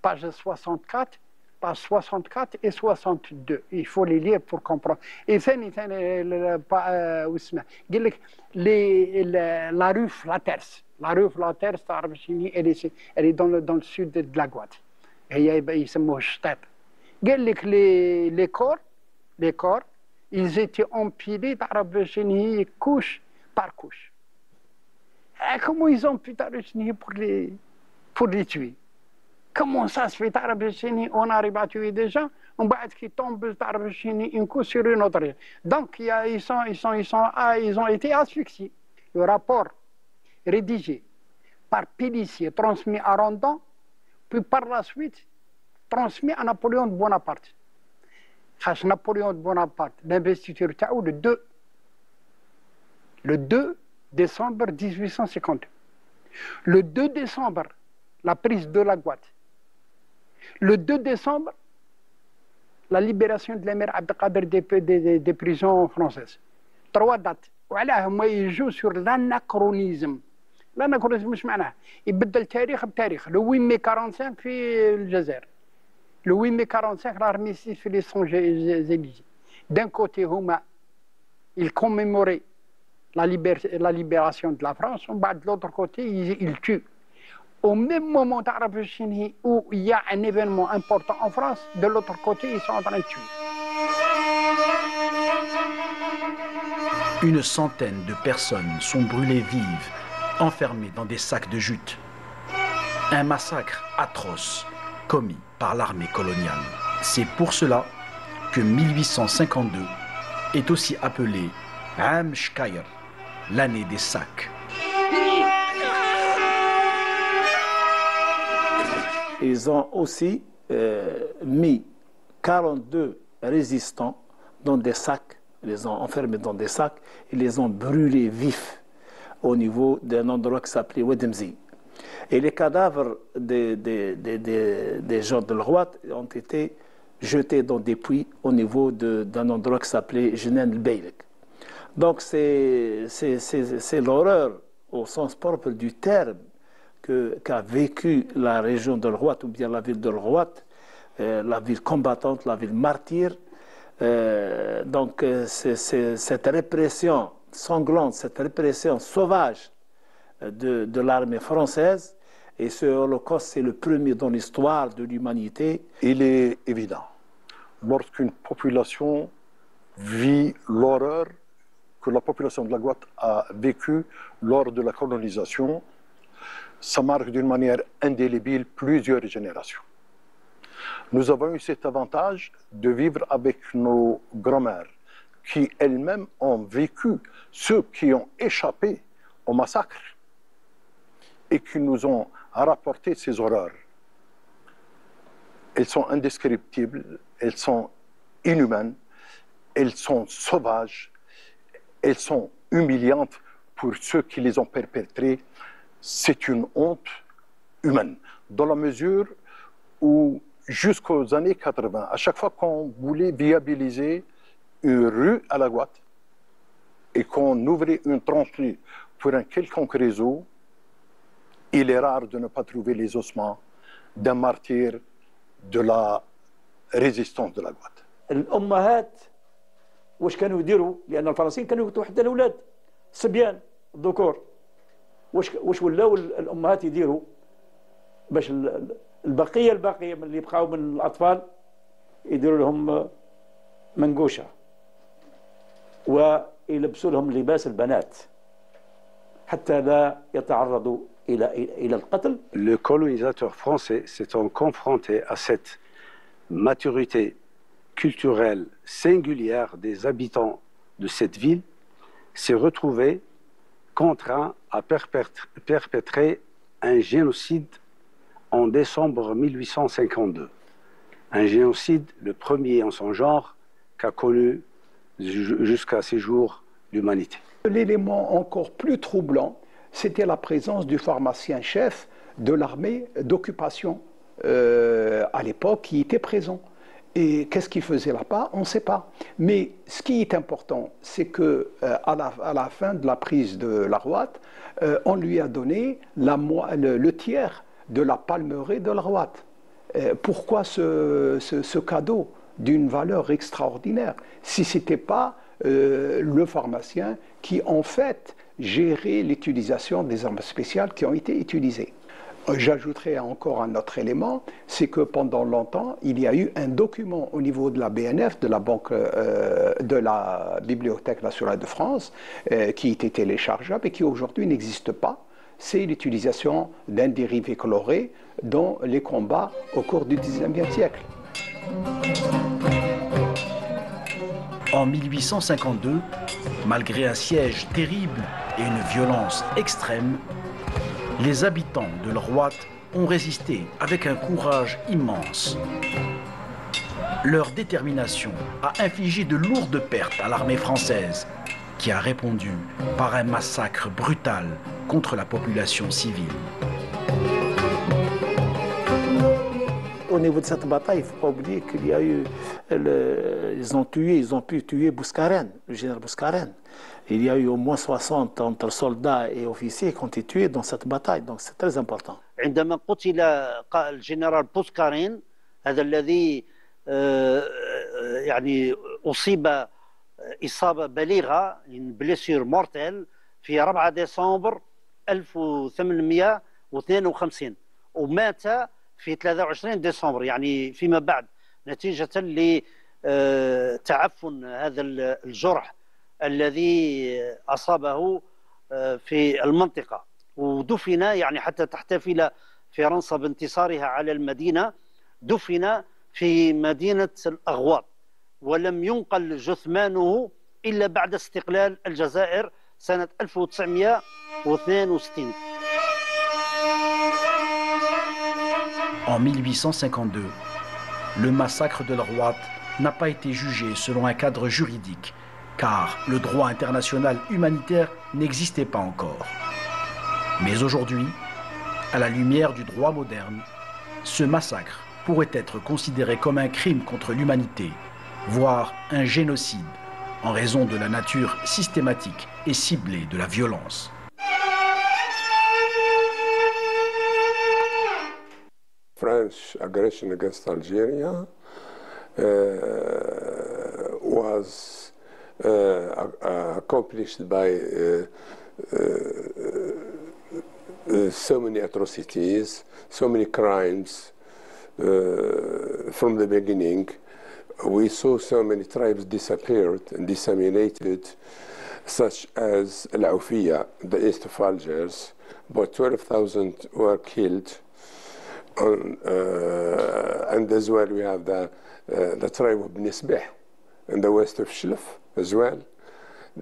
page 64 page 64 et 62. Il faut les lire pour comprendre. Et ثاني واسمه قال لك la rue Flatters. La rue Flatters تعرف شنو elle est dans le sud de la Guadeloupe. هي يسموها الشطيط. قال لك les corps, ils étaient empilés couche par couche. Et comment ils ont pu pour les tuer? Comment ça se fait? On arrive à tuer des gens, on va être qui tombent une couche sur une autre. Donc ils ont été asphyxiés. Le rapport rédigé par Pélissier, transmis à Rondon, puis par la suite transmis à Napoléon Bonaparte. Napoléon Bonaparte, l'investiture تاعو le 2 décembre 1852. Le 2 décembre, la prise de la Guadeloupe. Le 2 décembre, la libération de l'émir Abdelkader des prisons françaises. 3 dates. وعلاه هما يجوا sur l'anachronisme. L'anachronisme مش معناه يبدل تاريخ بتاريخ. Le 8 mai 45 في الجزائر. Le 8 mai 45, l'armistice fait les Champs-Élysées. D'un côté, ils commémoraient la libération de la France, de l'autre côté, ils tuent. Au même moment où il y a un événement important en France, de l'autre côté, ils sont en train de tuer. Une centaine de personnes sont brûlées vives, enfermées dans des sacs de jute. Un massacre atroce commis par l'armée coloniale. C'est pour cela que 1852 est aussi appelé Am Shkayer, l'année des sacs. Ils ont aussi mis 42 résistants dans des sacs, ils les ont enfermés dans des sacs et les ont brûlés vifs au niveau d'un endroit qui s'appelait Wedemzi. Et les cadavres des gens de l'Rouat ont été jetés dans des puits au niveau d'un endroit qui s'appelait Jenen el-Beylek. Donc c'est l'horreur au sens propre du terme qu'a vécu la région de l'Rouat ou bien la ville de l'Rouat, la ville combattante, la ville martyre. Donc cette répression sanglante, cette répression sauvage de l'armée française, et ce holocauste, c'est le premier dans l'histoire de l'humanité. Il est évident, lorsqu'une population vit l'horreur que la population de la Guadeloupe a vécue lors de la colonisation, ça marque d'une manière indélébile plusieurs générations. Nous avons eu cet avantage de vivre avec nos grands-mères qui elles-mêmes ont vécu, ceux qui ont échappé au massacre et qui nous ont rapporté ces horreurs. Elles sont indescriptibles, elles sont inhumaines, elles sont sauvages, elles sont humiliantes pour ceux qui les ont perpétrées. C'est une honte humaine, dans la mesure où jusqu'aux années 80, à chaque fois qu'on voulait viabiliser une rue à la Guadeloupe et qu'on ouvrait une tranchée pour un quelconque réseau, il est rare de ne pas trouver les ossements d'un martyr de la résistance de la Guadeloupe. الامهات واش كانوا يديروا؟ لان الفرنسيين كانوا يقتلوا حتى الاولاد الصبيان الذكور. واش ولاو الامهات يديروا باش البقيه من اللي بقاو من الاطفال يديروا لهم منقوشه ويلبسوا لهم لباس البنات حتى لا يتعرضوا إلى القتل. Le colonisateur français s'étant confronté à cette maturité culturelle singulière des habitants de cette ville, s'est retrouvé contraint à perpétrer un génocide en décembre 1852. Un génocide, le premier en son genre, qu'a connu jusqu'à ces jours l'humanité. L'élément encore plus troublant, c'était la présence du pharmacien-chef de l'armée d'occupation à l'époque qui était présent. Et qu'est-ce qu'il faisait là-bas? On ne sait pas. Mais ce qui est important, c'est qu'à la fin de la prise de Larouat, on lui a donné le tiers de la palmeraie de Larouat. Pourquoi ce cadeau d'une valeur extraordinaire si ce n'était pas le pharmacien qui en fait gérait l'utilisation des armes spéciales qui ont été utilisées. J'ajouterai encore un autre élément, c'est que pendant longtemps, il y a eu un document au niveau de la BNF, de la Banque, de la Bibliothèque nationale de France, qui était téléchargeable et qui aujourd'hui n'existe pas. C'est l'utilisation d'un dérivé coloré dans les combats au cours du XIXe siècle. En 1852, malgré un siège terrible et une violence extrême, les habitants de Larouat ont résisté avec un courage immense. Leur détermination a infligé de lourdes pertes à l'armée française, qui a répondu par un massacre brutal contre la population civile. Au niveau de cette bataille, il ne faut pas oublier qu'il y a eu, ils ont pu tuer Bouscarène, le général Bouscarène. Il y a eu au moins 60 entre soldats et officiers qui ont été tués dans cette bataille, donc c'est très important. عندما قتل الجنرال بوسكارين هذا الذي يعني أصيب إصابة بالغة بليسير مورتيل في 4 ديسمبر 1852 ومات في 23 ديسمبر يعني فيما بعد نتيجة لتعفن هذا الجرح الذي أصابه في المنطقة ودفن يعني حتى تحتفل فرنسا بانتصارها على المدينة دفن في مدينة الأغواط ولم ينقل جثمانه إلا بعد استقلال الجزائر سنة 1962. En 1852, le massacre de Larouat n'a pas été jugé selon un cadre juridique, car le droit international humanitaire n'existait pas encore. Mais aujourd'hui, à la lumière du droit moderne, ce massacre pourrait être considéré comme un crime contre l'humanité, voire un génocide, en raison de la nature systématique et ciblée de la violence. French aggression against Algeria was accomplished by so many atrocities, so many crimes from the beginning. We saw so many tribes disappeared and disseminated, such as Al-Aufiyya, the east of Algiers. About 12,000 were killed. And as well we have the tribe of Nisbeh in the west of Shlef as well,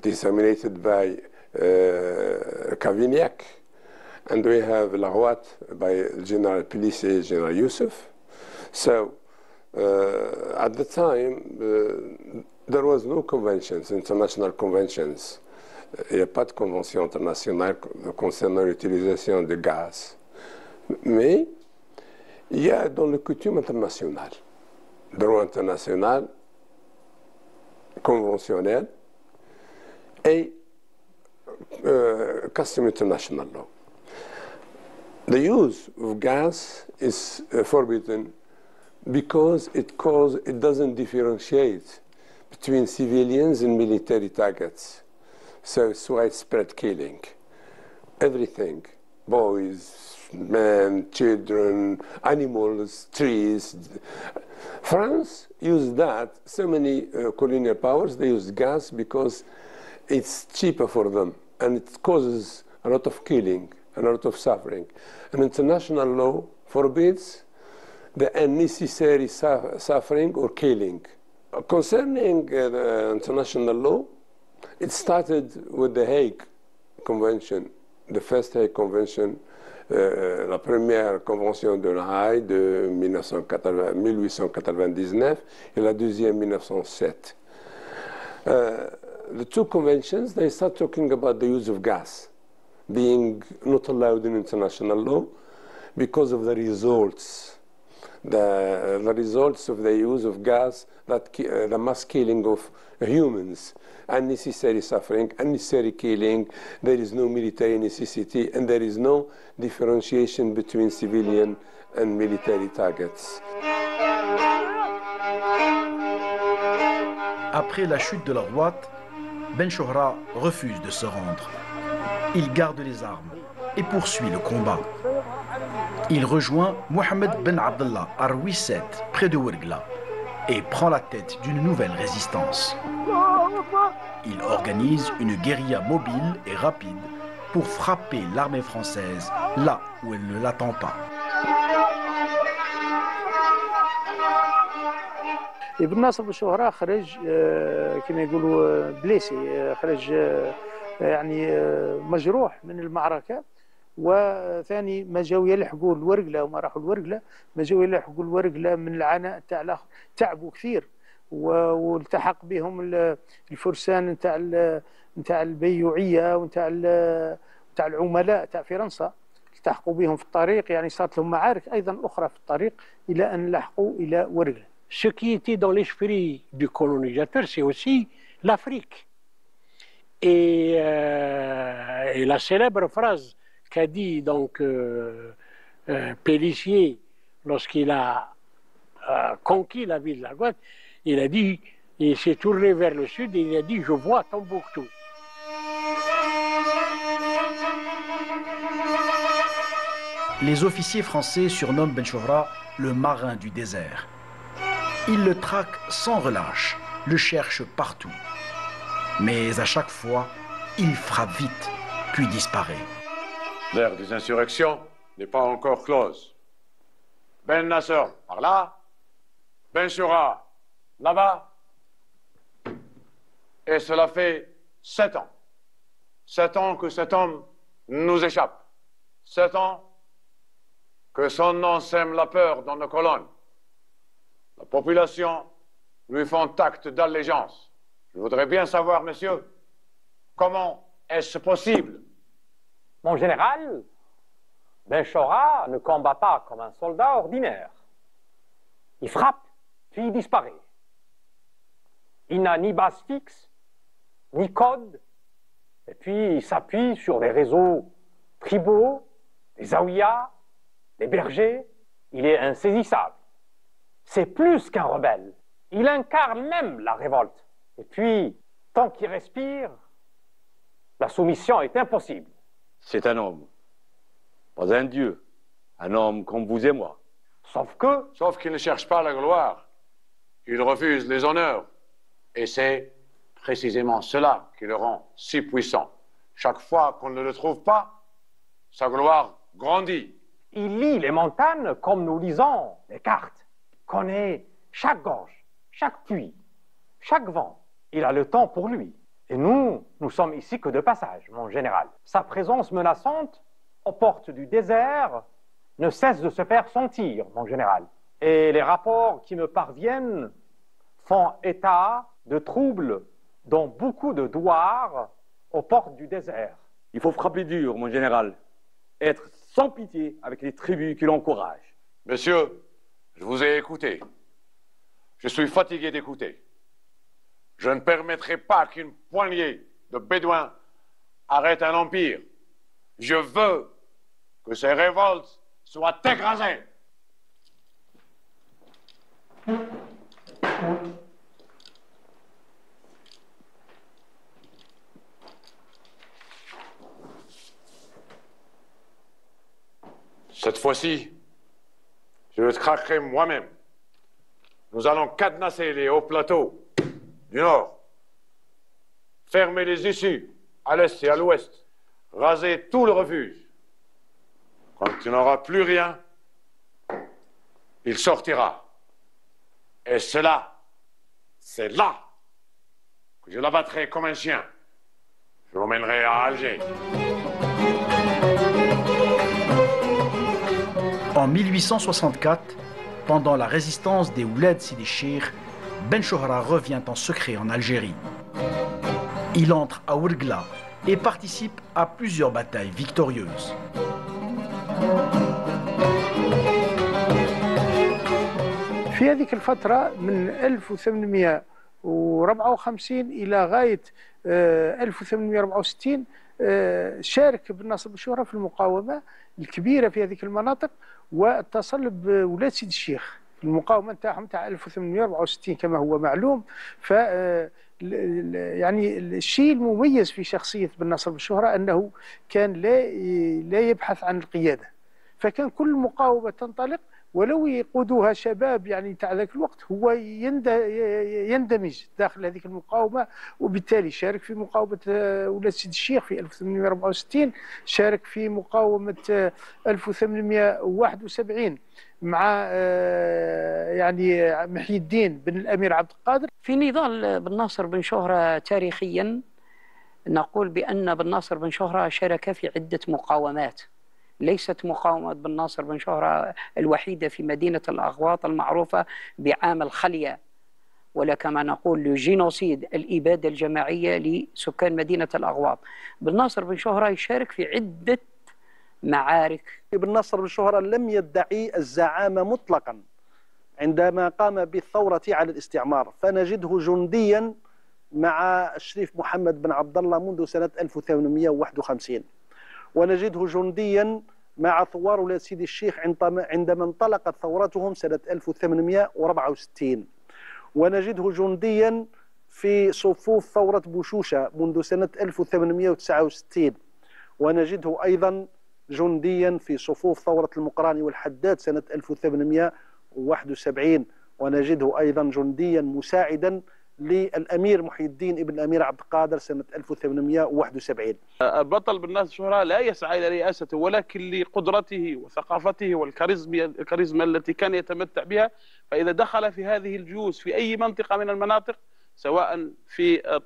disseminated by Cavignac. And we have Larouat by General Pellissier, General Youssef. So at the time there was no conventions, international conventions. Il n'y a pas de convention internationale concernant l'utilisation de gaz. Mais il y a dans le coutume international, droit international, conventionnel et custom international law. The use of gas is forbidden because it doesn't differentiate between civilians and military targets. So it's widespread killing. Everything, boys, men, children, animals, trees. France used that, so many colonial powers, they used gas because it's cheaper for them and it causes a lot of killing and a lot of suffering. And international law forbids the unnecessary suffering or killing. Concerning the international law, it started with the Hague Convention, the first Hague Convention, la première convention de La Haye de 1899 et la deuxième 1907. The two conventions, they start talking about the use of gas being not allowed in international law because of the results. The results of the use of gas, the mass killing of humans, unnecessary suffering, unnecessary killing, there is no military necessity, and there is no differentiation between civilian and military targets. Après la chute de la droite, Ben Chohra refuse de se rendre. Il garde les armes et poursuit le combat. Il rejoint Mohamed Ben Abdallah à Rouisset, près de Ouergla, et prend la tête d'une nouvelle résistance. Il organise une guérilla mobile et rapide pour frapper l'armée française là où elle ne l'attend pas. ابن ناصر بن شهرة خرج كما يقولوا بليسي، خرج يعني مجروح من المعركة، وثاني ما جاوا يلحقوا الورقلة وما راحوا الورقلة، ما جاوا يلحقوا الورقلة من العناء تاع الاخر، تعبوا كثير والتحق بهم الفرسان نتاع البيوعية ونتاع العملاء تاع فرنسا، التحقوا بهم في الطريق، يعني صارت لهم معارك أيضا أخرى في الطريق إلى أن لحقوا إلى ورقلة. Ce qui était dans l'esprit du colonisateur, c'est aussi l'Afrique. Et la célèbre phrase qu'a dit donc Pélissier lorsqu'il a conquis la ville de la Guadeloupe, il a dit, il s'est tourné vers le sud et il a dit « Je vois Tombouctou ». Les officiers français surnomment Ben Chohra le marin du désert. Ils le traquent sans relâche, le cherchent partout. Mais à chaque fois, il frappe vite, puis disparaît. L'ère des insurrections n'est pas encore close. Ben Nasser par là, Ben Chohra là-bas. Et cela fait 7 ans. 7 ans que cet homme nous échappe. 7 ans que son nom sème la peur dans nos colonnes. La population lui font acte d'allégeance. Je voudrais bien savoir, monsieur, comment est-ce possible? Mon général, Ben Chohra ne combat pas comme un soldat ordinaire. Il frappe, puis il disparaît. Il n'a ni base fixe, ni code, et puis il s'appuie sur des réseaux tribaux, des zaouïas, des bergers. Il est insaisissable. C'est plus qu'un rebelle. Il incarne même la révolte. Et puis, tant qu'il respire, la soumission est impossible. C'est un homme, pas un dieu, un homme comme vous et moi. Sauf qu'il ne cherche pas la gloire, il refuse les honneurs. Et c'est précisément cela qui le rend si puissant. Chaque fois qu'on ne le trouve pas, sa gloire grandit. Il lit les montagnes comme nous lisons les cartes. Connaît chaque gorge, chaque puits, chaque vent. Il a le temps pour lui. Et nous sommes ici que de passage, mon général. Sa présence menaçante aux portes du désert ne cesse de se faire sentir, mon général. Et les rapports qui me parviennent font état de troubles dans beaucoup de douars aux portes du désert. Il faut frapper dur, mon général. Être sans pitié avec les tribus qui l'encouragent. Monsieur, je vous ai écouté. Je suis fatigué d'écouter. Je ne permettrai pas qu'une poignée de Bédouins arrête un empire. Je veux que ces révoltes soient écrasées. Cette fois-ci, je le craquerai moi-même. Nous allons cadenasser les hauts plateaux du nord, fermer les issues à l'est et à l'ouest, raser tout le refuge. Quand il n'aura plus rien, il sortira. Et c'est là que je l'abattrai comme un chien. Je l'emmènerai à Alger. En 1864, pendant la résistance des Ouled Sidi Chir, Ben Chouhra revient en secret en Algérie. Il entre à Ouargla et participe à plusieurs batailles victorieuses. في هذيك الفترة من 1854 إلى غاية 1864 شارك بن ناصر بن شهرة في المقاومة الكبيرة في هذيك المناطق، واتصل بولاد سيد الشيخ في المقاومة نتاعهم تاع 1864 كما هو معلوم. ف يعني الشيء المميز في شخصية بن ناصر بن شهرة أنه كان لا يبحث عن القيادة، فكان كل مقاومة تنطلق ولو يقودوها شباب يعني تاع ذاك الوقت هو يندمج داخل هذيك المقاومة، وبالتالي شارك في مقاومة ولاد سيد الشيخ في 1864، شارك في مقاومة 1871 مع يعني محي الدين بن الأمير عبد القادر. في نضال بن ناصر بن شهرة تاريخيا نقول بأن بن ناصر بن شهرة شارك في عدة مقاومات، ليست مقاومة بن ناصر بن شهرة الوحيدة في مدينة الأغواط المعروفة بعام الخلية، ولا كما نقول لجينوسيد الإبادة الجماعية لسكان مدينة الأغواط. بن ناصر بن شهرة يشارك في عدة معارك. بن ناصر بن شهرة لم يدعي الزعامة مطلقا عندما قام بالثورة على الاستعمار، فنجده جنديا مع الشريف محمد بن عبد الله منذ سنة 1851، ونجده جنديا مع ثوار ولاد سيدي الشيخ عندما انطلقت ثورتهم سنة 1864، ونجده جنديا في صفوف ثورة بوشوشة منذ سنة 1869، ونجده أيضا جنديا في صفوف ثورة المقراني والحداد سنة 1871، ونجده أيضا جنديا مساعدا للأمير محي الدين ابن الأمير عبد القادر سنة 1871. البطل بن ناصر شهرة لا يسعى إلى رئاسته، ولكن لقدرته وثقافته والكاريزما التي كان يتمتع بها، فإذا دخل في هذه الجيوش في أي منطقة من المناطق، سواء في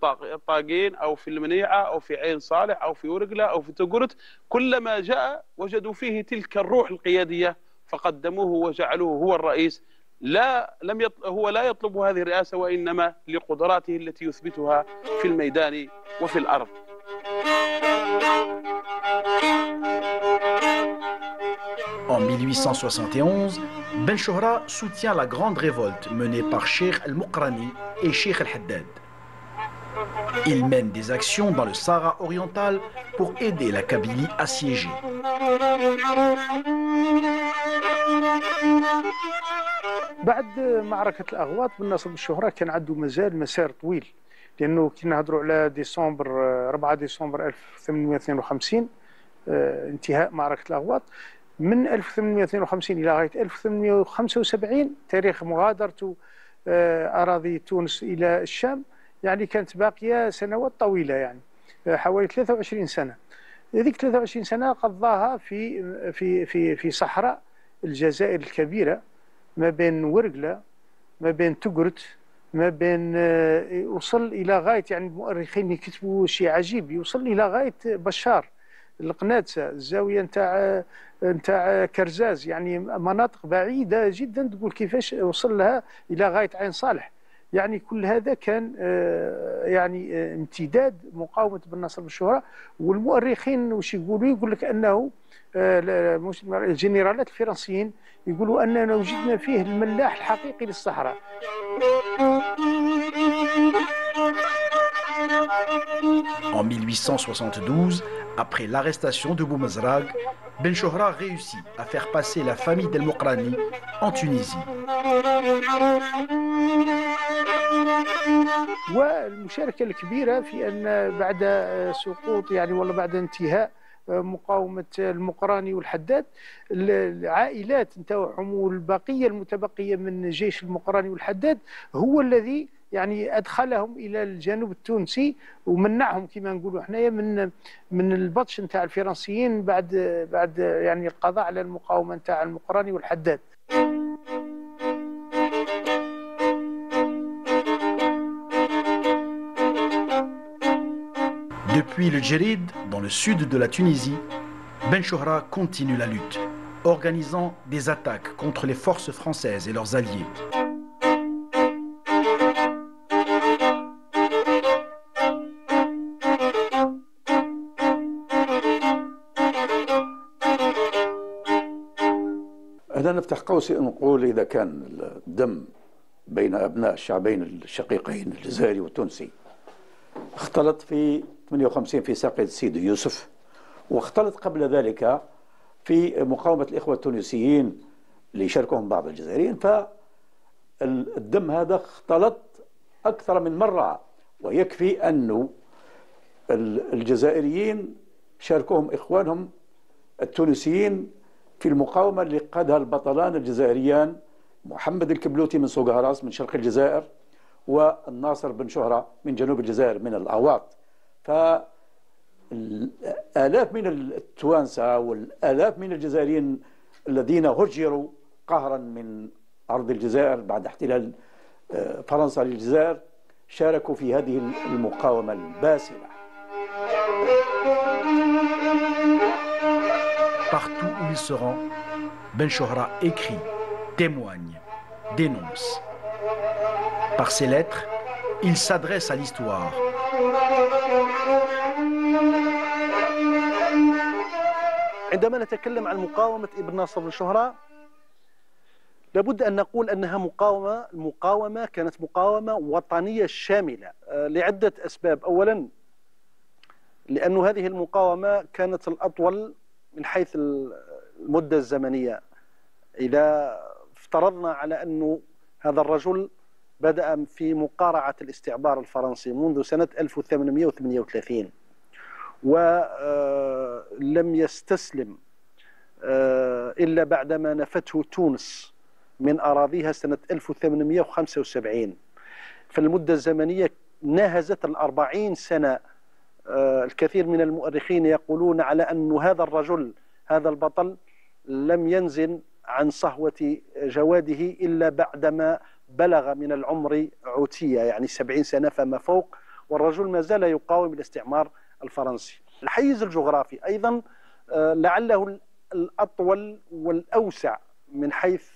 طاقين أو في المنيعة أو في عين صالح أو في ورقلة أو في تقرت، كلما جاء وجدوا فيه تلك الروح القيادية فقدموه وجعلوه هو الرئيس. هو لا يطلب هذه الرئاسة، وإنما لقدراته التي يثبتها في الميدان وفي الأرض. En 1871, Ben Chouhra soutient la grande révolte menée par Cheikh El-Mokrani et Cheikh El-Haddad. Il mène des actions dans le Sahara oriental pour aider la Kabylie assiégée. بعد معركة الأغواط بن ناصر بن شهرة كان عنده مسار طويل، لأنه كنا نهضروا على ديسمبر 4 ديسمبر 1852 انتهاء معركة الأغواط. من 1852 إلى غاية 1875 تاريخ مغادرته أراضي تونس إلى الشام، يعني كانت باقية سنوات طويلة، يعني حوالي 23 سنة. هذيك 23 سنة قضاها في صحراء الجزائر الكبيرة، ما بين ورقلة ما بين تقرت ما بين وصل إلى غاية، يعني المؤرخين يكتبوا شيء عجيب، يوصل إلى غاية بشار، القنادسة، الزاوية نتاع كرزاز، يعني مناطق بعيدة جدا. تقول كيفاش وصل لها إلى غاية عين صالح. يعني كل هذا كان يعني امتداد مقاومة بن ناصر بن شهرة. والمؤرخين وش يقولوا؟ يقول لك أنه الجنرالات الفرنسيين يقولوا أننا وجدنا فيه الملاح الحقيقي للصحراء. En 1872, après l'arrestation de Boumezrag, Ben Chohra réussit à faire passer la famille d'El Mokrani en Tunisie. والمشاركة الكبيرة في أن بعد سقوط ولا بعد انتهاء مقاومة المقراني والحداد، العائلات نتاعهم والبقية المتبقية من جيش المقراني والحداد هو الذي أدخلهم إلى الجنوب التونسي ومنعهم كما نقولوا حنايا من البطش نتاع الفرنسيين بعد القضاء على المقاومة نتاع المقراني والحداد. Depuis le Djerid, dans le sud de la Tunisie, Ben Chohra continue la lutte, organisant des attaques contre les forces françaises et leurs alliés. هنا نفتح قوسي نقول إذا كان الدم بين أبناء الشعبين الشقيقين الجزائري والتونسي اختلط في 58 في ساقية سيدي يوسف، واختلط قبل ذلك في مقاومة الإخوة التونسيين اللي شاركوهم بعض الجزائريين، فالدم هذا اختلط أكثر من مرة، ويكفي أنه الجزائريين شاركوهم إخوانهم التونسيين في المقاومة اللي قادها البطلان الجزائريان محمد الكبلوتي من سوق هراس من شرق الجزائر، والناصر بن شهرة من جنوب الجزائر من الأواط. فالآلاف من التوانسة والآلاف من الجزائريين الذين هجروا قهرا من أرض الجزائر بعد احتلال فرنسا للجزائر شاركوا في هذه المقاومة الباسلة. Partout où il se rend, Ben Chohra écrit, témoigne, dénonce. Par ses lettres, il s'adresse à l'histoire. عندما نتكلم عن مقاومة ابن ناصر بن شهرة لابد أن نقول أنها المقاومة كانت مقاومة وطنية شاملة لعدة أسباب. أولا لأن هذه المقاومة كانت الأطول من حيث المدة الزمنية. إذا افترضنا على أنه هذا الرجل بدأ في مقارعة الاستعمار الفرنسي منذ سنة 1838 ولم يستسلم إلا بعدما نفته تونس من أراضيها سنة 1875، فالمدة الزمنية ناهزت 40 سنة. الكثير من المؤرخين يقولون على أن هذا الرجل هذا البطل لم ينزل عن صهوة جواده إلا بعدما بلغ من العمر عتية 70 سنة فما فوق، والرجل ما زال يقاوم الاستعمار الفرنسي. الحيز الجغرافي أيضا لعله الأطول والأوسع من حيث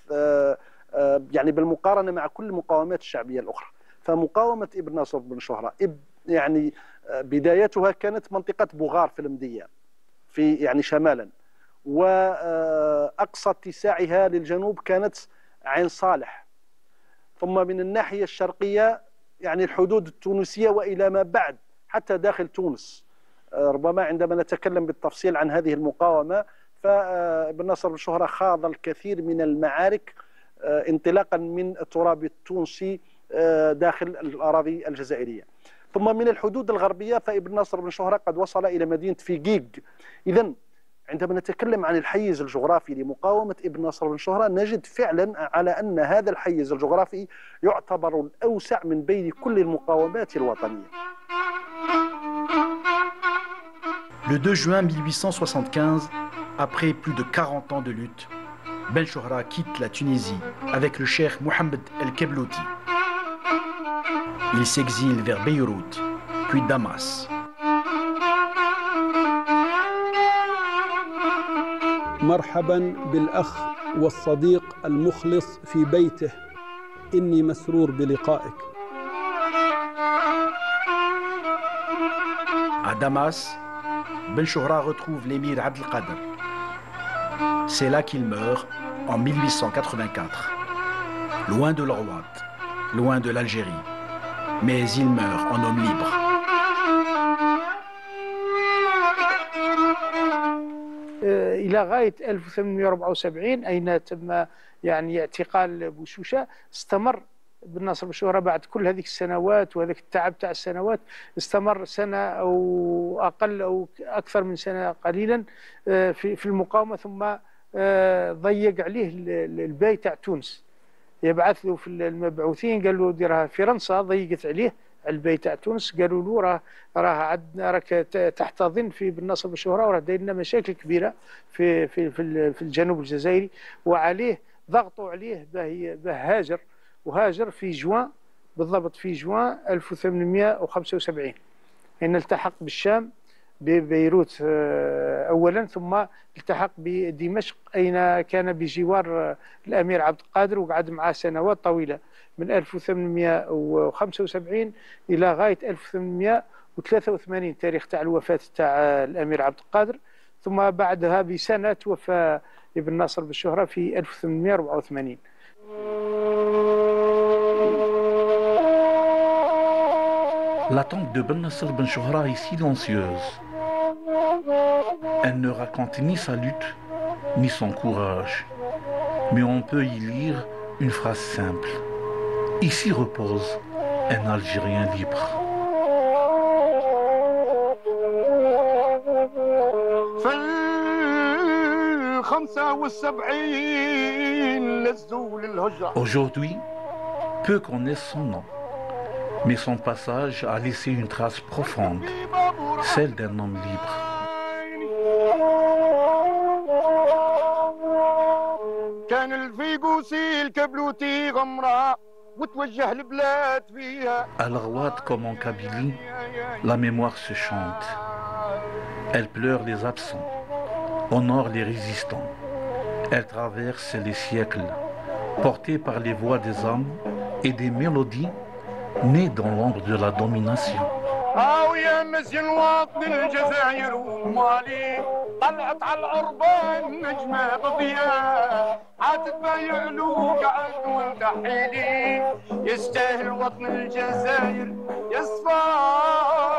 بالمقارنة مع كل المقاومات الشعبية الأخرى. فمقاومة ابن ناصر بن شهرة بدايتها كانت منطقة بوغار في المدية في شمالا، وأقصى اتساعها للجنوب كانت عين صالح، ثم من الناحية الشرقية الحدود التونسية وإلى ما بعد حتى داخل تونس. ربما عندما نتكلم بالتفصيل عن هذه المقاومة فابن ناصر بن شهرة خاض الكثير من المعارك انطلاقا من التراب التونسي داخل الأراضي الجزائرية. ثم من الحدود الغربية فابن ناصر بن شهرة قد وصل إلى مدينة فيقيق. إذن عندما نتكلم عن الحيز الجغرافي لمقاومة ابن ناصر بن شهرة نجد فعلا على أن هذا الحيز الجغرافي يعتبر الأوسع من بين كل المقاومات الوطنية. Le 2 juin 1875, après plus de 40 ans de lutte, Ben Chohra quitte la Tunisie avec le cheikh Mohamed El-Keblouti. Il s'exile vers Beyrouth, puis Damas. مرحبا بالأخ والصديق المخلص في بيته، إني مسرور بلقائك. À Damas, Ben Chohra retrouve l'émir Abdelkader. C'est là qu'il meurt en 1884, loin de l'Orwat, loin de l'Algérie, mais il meurt en homme libre. إلى غاية 1874 أين تم يعني اعتقال بوشوشة. استمر بن ناصر بن شهرة بعد كل هذه السنوات وهذاك التعب تاع السنوات، استمر سنة أو أقل أو أكثر من سنة قليلا في المقاومة، ثم ضيق عليه الباي تاع تونس، يبعث له في المبعوثين قال له ديرها فرنسا، ضيقت عليه على الباي تاع تونس، قالوا له راه عندنا راك تحتضن في بن ناصر بن شهرة وراه داير لنا مشاكل كبيرة في الجنوب الجزائري، وعليه ضغطوا عليه باه هاجر، وهاجر في جوان بالضبط في جوان 1875 حين التحق بالشام ببيروت أولا، ثم التحق بدمشق أين كان بجوار الأمير عبد القادر وقعد معه سنوات طويلة من 1875 إلى غاية 1883 تاريخ تاع الوفاة تاع الأمير عبد القادر، ثم بعدها بسنة توفى ابن ناصر بن شهرة في 1884. L'attente de Ben Nasser Ben Chouhra est silencieuse. Elle ne raconte ni sa lutte, ni son courage. Mais on peut y lire une phrase simple. Ici repose un Algérien libre. Aujourd'hui, peu connaissent son nom, mais son passage a laissé une trace profonde, celle d'un homme libre. À l'Arwat comme en Kabylie, la mémoire se chante. Elle pleure les absents, honore les résistants. Elle traverse les siècles, portée par les voix des hommes et des mélodies nées dans l'ombre de la domination. يا مزيان وطن الجزائر ومالي طلعت على العربان نجمة بضياء عاد تبايع له قعد وانت حيلي يستاهل وطن الجزائر يا صفايا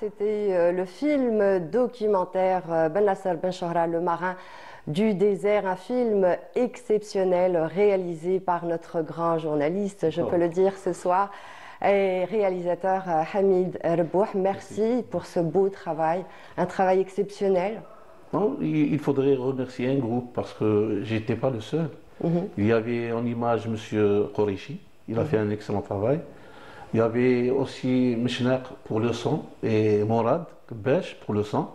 C'était le film documentaire Ben Nasser Ben Chouhra, le marin du désert, un film exceptionnel réalisé par notre grand journaliste, je peux le dire ce soir, et réalisateur Hamid Rebouh. Merci pour ce beau travail, un travail exceptionnel. Non, il faudrait remercier un groupe parce que j'étais pas le seul. Il y avait en image M. Koreichi, il a fait un excellent travail. Il y avait aussi Meshnak pour le son et Morad Besh pour le son.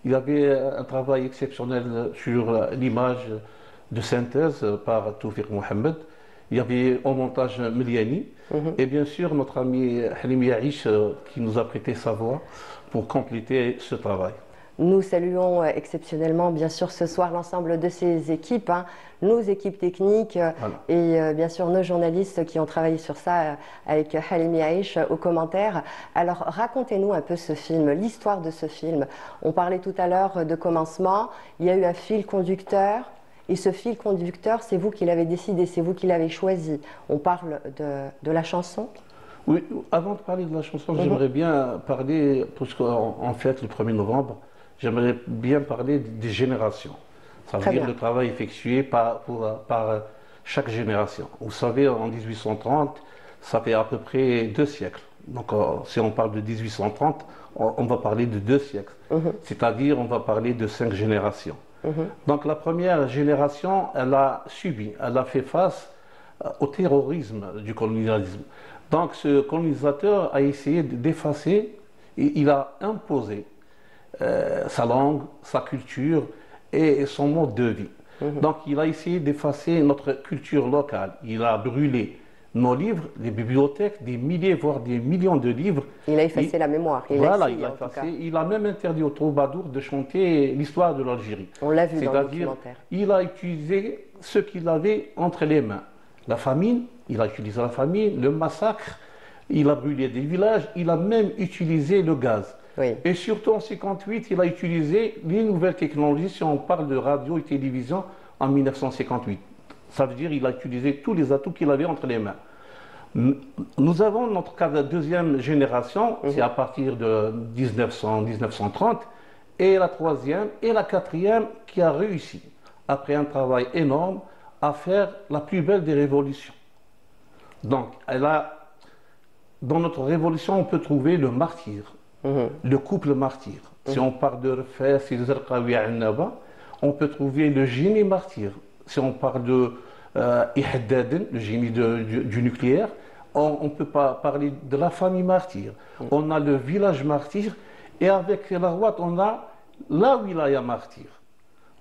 Il y avait un travail exceptionnel sur l'image de synthèse par Toufiq Mohamed. Il y avait au montage Miliani. Et bien sûr notre ami Halim Yahish qui nous a prêté sa voix pour compléter ce travail. Nous saluons exceptionnellement, bien sûr, ce soir l'ensemble de ces équipes, nos équipes techniques et bien sûr nos journalistes qui ont travaillé sur ça avec Halim Yahish aux commentaires. Alors racontez-nous un peu ce film, l'histoire de ce film. On parlait tout à l'heure de commencement, il y a eu un fil conducteur. Et ce fil conducteur, c'est vous qui l'avez décidé, c'est vous qui l'avez choisi. On parle de la chanson? Oui, avant de parler de la chanson, j'aimerais bien parler, puisqu'en fait, le 1er novembre, j'aimerais bien parler des générations. Ça veut dire le travail effectué par chaque génération. Vous savez, en 1830, ça fait à peu près 2 siècles. Donc, si on parle de 1830, on va parler de 2 siècles. C'est-à-dire, on va parler de 5 générations. Donc, la première génération, elle a subi, elle a fait face au terrorisme du colonialisme. Donc, ce colonisateur a essayé d'effacer, et il a imposé sa langue, sa culture et son mode de vie. Donc il a essayé d'effacer notre culture locale. Il a brûlé nos livres, les bibliothèques, des milliers, voire des millions de livres. Il a effacé la mémoire. Voilà, il a effacé. Il a même interdit aux troubadours de chanter l'histoire de l'Algérie. On l'a vu dans le documentaire. Il a utilisé ce qu'il avait entre les mains. La famine, il a utilisé la famine, le massacre, il a brûlé des villages, il a même utilisé le gaz. Et surtout en 1958, il a utilisé les nouvelles technologies, si on parle de radio et télévision, en 1958. Ça veut dire qu'il a utilisé tous les atouts qu'il avait entre les mains. Nous avons notre cas de deuxième génération, c'est à partir de 1930, et la troisième et la quatrième qui a réussi, après un travail énorme, à faire la plus belle des révolutions. Donc, dans notre révolution, on peut trouver le martyr. Le couple martyr. Si on parle de Rfes et de Zarqawi Annaba, on peut trouver le génie martyr. Si on parle de Ihdaden, le génie du nucléaire, on peut pas parler de la famille martyr. On a le village martyr et avec la Rawat, on a la wilaya martyr.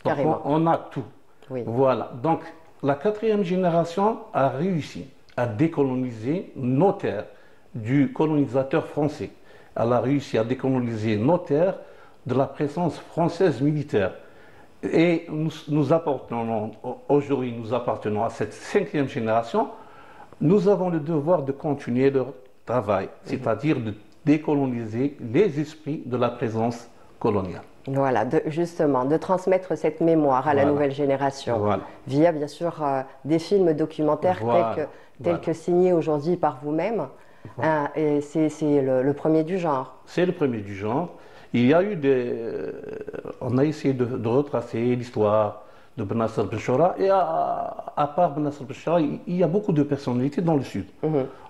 Donc on a tout. Voilà. Donc la quatrième génération a réussi à décoloniser nos terres du colonisateur français. Elle a réussi à décoloniser nos terres de la présence française militaire. Et nous appartenons, aujourd'hui, nous appartenons à cette cinquième génération. Nous avons le devoir de continuer leur travail, c'est-à-dire de décoloniser les esprits de la présence coloniale. Voilà, justement, de transmettre cette mémoire à la nouvelle génération, via bien sûr des films documentaires tels que signés aujourd'hui par vous-même. Et c'est le premier du genre. C'est le premier du genre. Il y a eu on a essayé de retracer l'histoire de Benasser Benchoura et à part Benasser Benchoura, il y a beaucoup de personnalités dans le sud.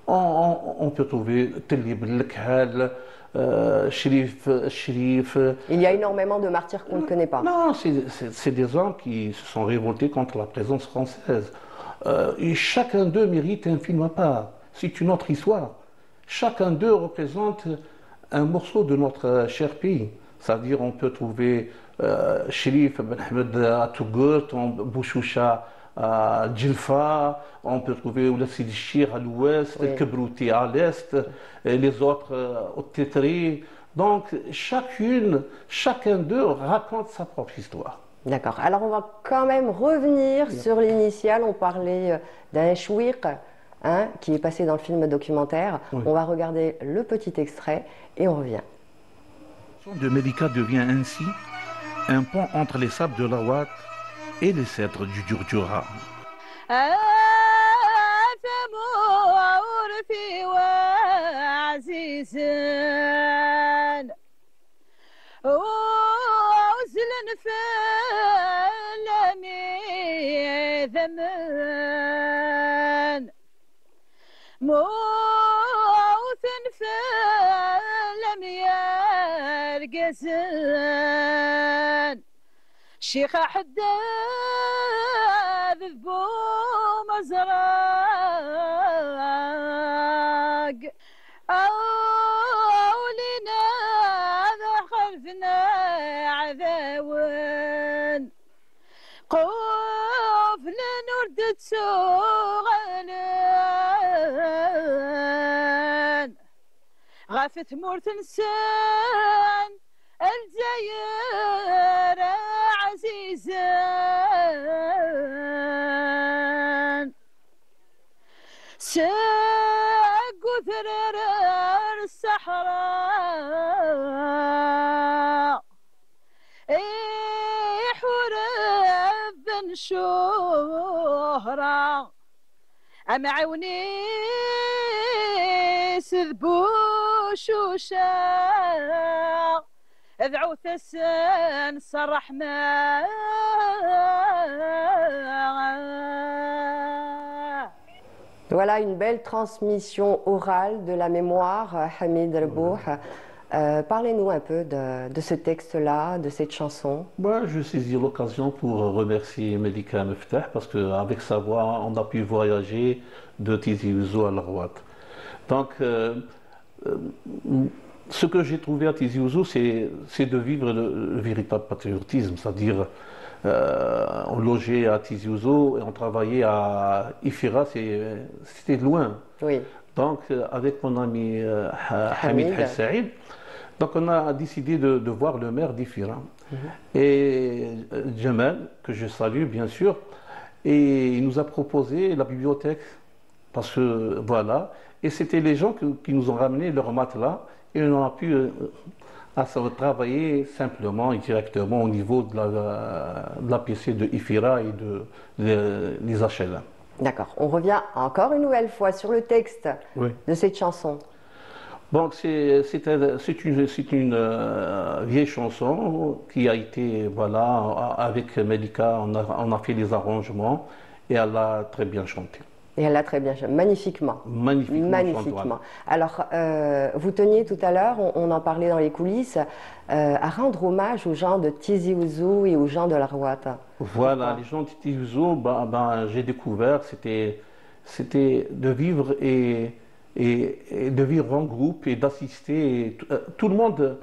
On peut trouver Tellib Lekhal, Sherif. Il y a énormément de martyrs qu'on ne connaît pas. Non, c'est des hommes qui se sont révoltés contre la présence française. Et chacun d'eux mérite un film à part. C'est une autre histoire. Chacun d'eux représente un morceau de notre cher pays. C'est-à-dire on peut trouver Sherif Ben Ahmed à Tougourt, Bouchoucha à Djilfa, on peut trouver Oulassidi Chir à l'ouest, Kebrouti à l'est, les autres au Tétri. Donc chacun d'eux raconte sa propre histoire. D'accord. Alors on va quand même revenir sur l'initiale. On parlait d'un chouiq, qui est passé dans le film documentaire. On va regarder le petit extrait et on revient. La chanson de Melika devient ainsi un pont entre les sables de l'Awat et les cèdres du Djurdjura. موث فلم يرقسن شيخ حداد ذبو مزراق أولينا ذا خلفنا عذاون قوف لنردد سوغلان غافت مورت نسان الجزائر عزيزان ساقو ثرر الصحراء حورب بن شهرة أمعوني سذبو شوشا ادعو ثسن الرحمن. Voilà une belle transmission orale de la mémoire, Hamid Rbouh. Parlez-nous un peu de ce texte-là, de cette chanson. Moi, je saisis l'occasion pour remercier Melika Meftah parce qu'avec sa voix, on a pu voyager de Tizi Ouzou à Larouat. Donc, ce que j'ai trouvé à Tizi Ouzou, c'est de vivre le véritable patriotisme, c'est-à-dire on logeait à Tizi Ouzou et on travaillait à Ifira, c'était loin. Oui. Donc, avec mon ami Hamid El Saïd, donc on a décidé de voir le maire d'Ifira. Et Jamal, que je salue bien sûr, et il nous a proposé la bibliothèque, parce que voilà, et c'était les gens qui nous ont ramené leur matelas, et on a pu travailler simplement et directement au niveau de la PC de Ifira et des HLM. D'accord. On revient encore une nouvelle fois sur le texte de cette chanson. Bon, c'est une vieille chanson qui a été, voilà, avec Melika, on a fait les arrangements et elle a très bien chanté. Et elle l'a très bien chanté, magnifiquement. Magnifiquement. Alors, vous teniez tout à l'heure, on en parlait dans les coulisses, à rendre hommage aux gens de Tizi Ouzou et aux gens de Larouat. Voilà, les gens de Tizi Ouzou, j'ai découvert, c'était de vivre et de vivre en groupe et d'assister. Tout le monde